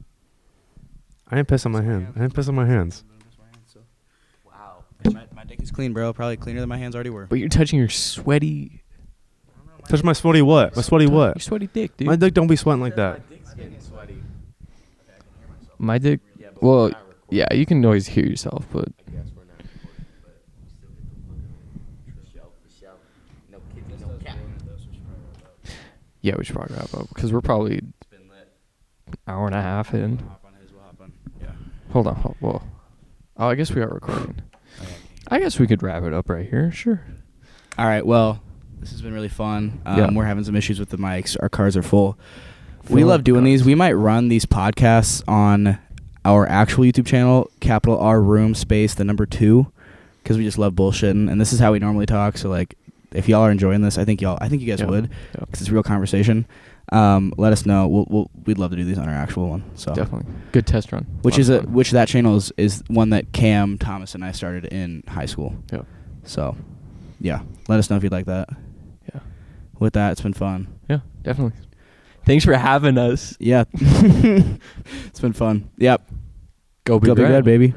I didn't piss on my hand. I didn't piss on my hands.
Wow.
My dick is clean, bro. Probably cleaner than my hands already were.
But you're touching your sweaty.
Touch my sweaty what? My sweaty what?
Your sweaty dick, dude.
My dick don't be sweating like that.
My dick's getting sweaty.
My dick.
Yeah, but
Well,
we're not
Yeah, you can always hear yourself, but
I guess we're not recording, but we still get to look at the show. No kids, no cat.
yeah, we should probably wrap up because we're probably
It's been lit.
hour and a half in.
Hop on his, we'll hop on. Yeah.
Hold on. Well, I guess we are recording. I guess we could wrap it up right here. Sure.
All right. Well, this has been really fun.
Yeah.
We're having some issues with the mics. Our cars are full. We
Full
love
of
doing these.
cars.
We might run these podcasts on our actual YouTube channel, capital R Room Space the number 2, because we just love bullshitting, and this is how we normally talk. So like, if y'all are enjoying this, I think you guys
Yeah.
would,
Yeah.
because it's real conversation. Let us know. We'd love to do these on our actual one. So
Definitely good test run.
which
Lot of fun.
that channel is one that Cam Thomas and I started in high school.
Yeah.
So yeah, let us know if you'd like that.
Yeah.
With that, it's been fun.
Yeah. Definitely. Thanks for having us.
Yeah. It's been fun. Yep.
Go
Go Big Red, baby.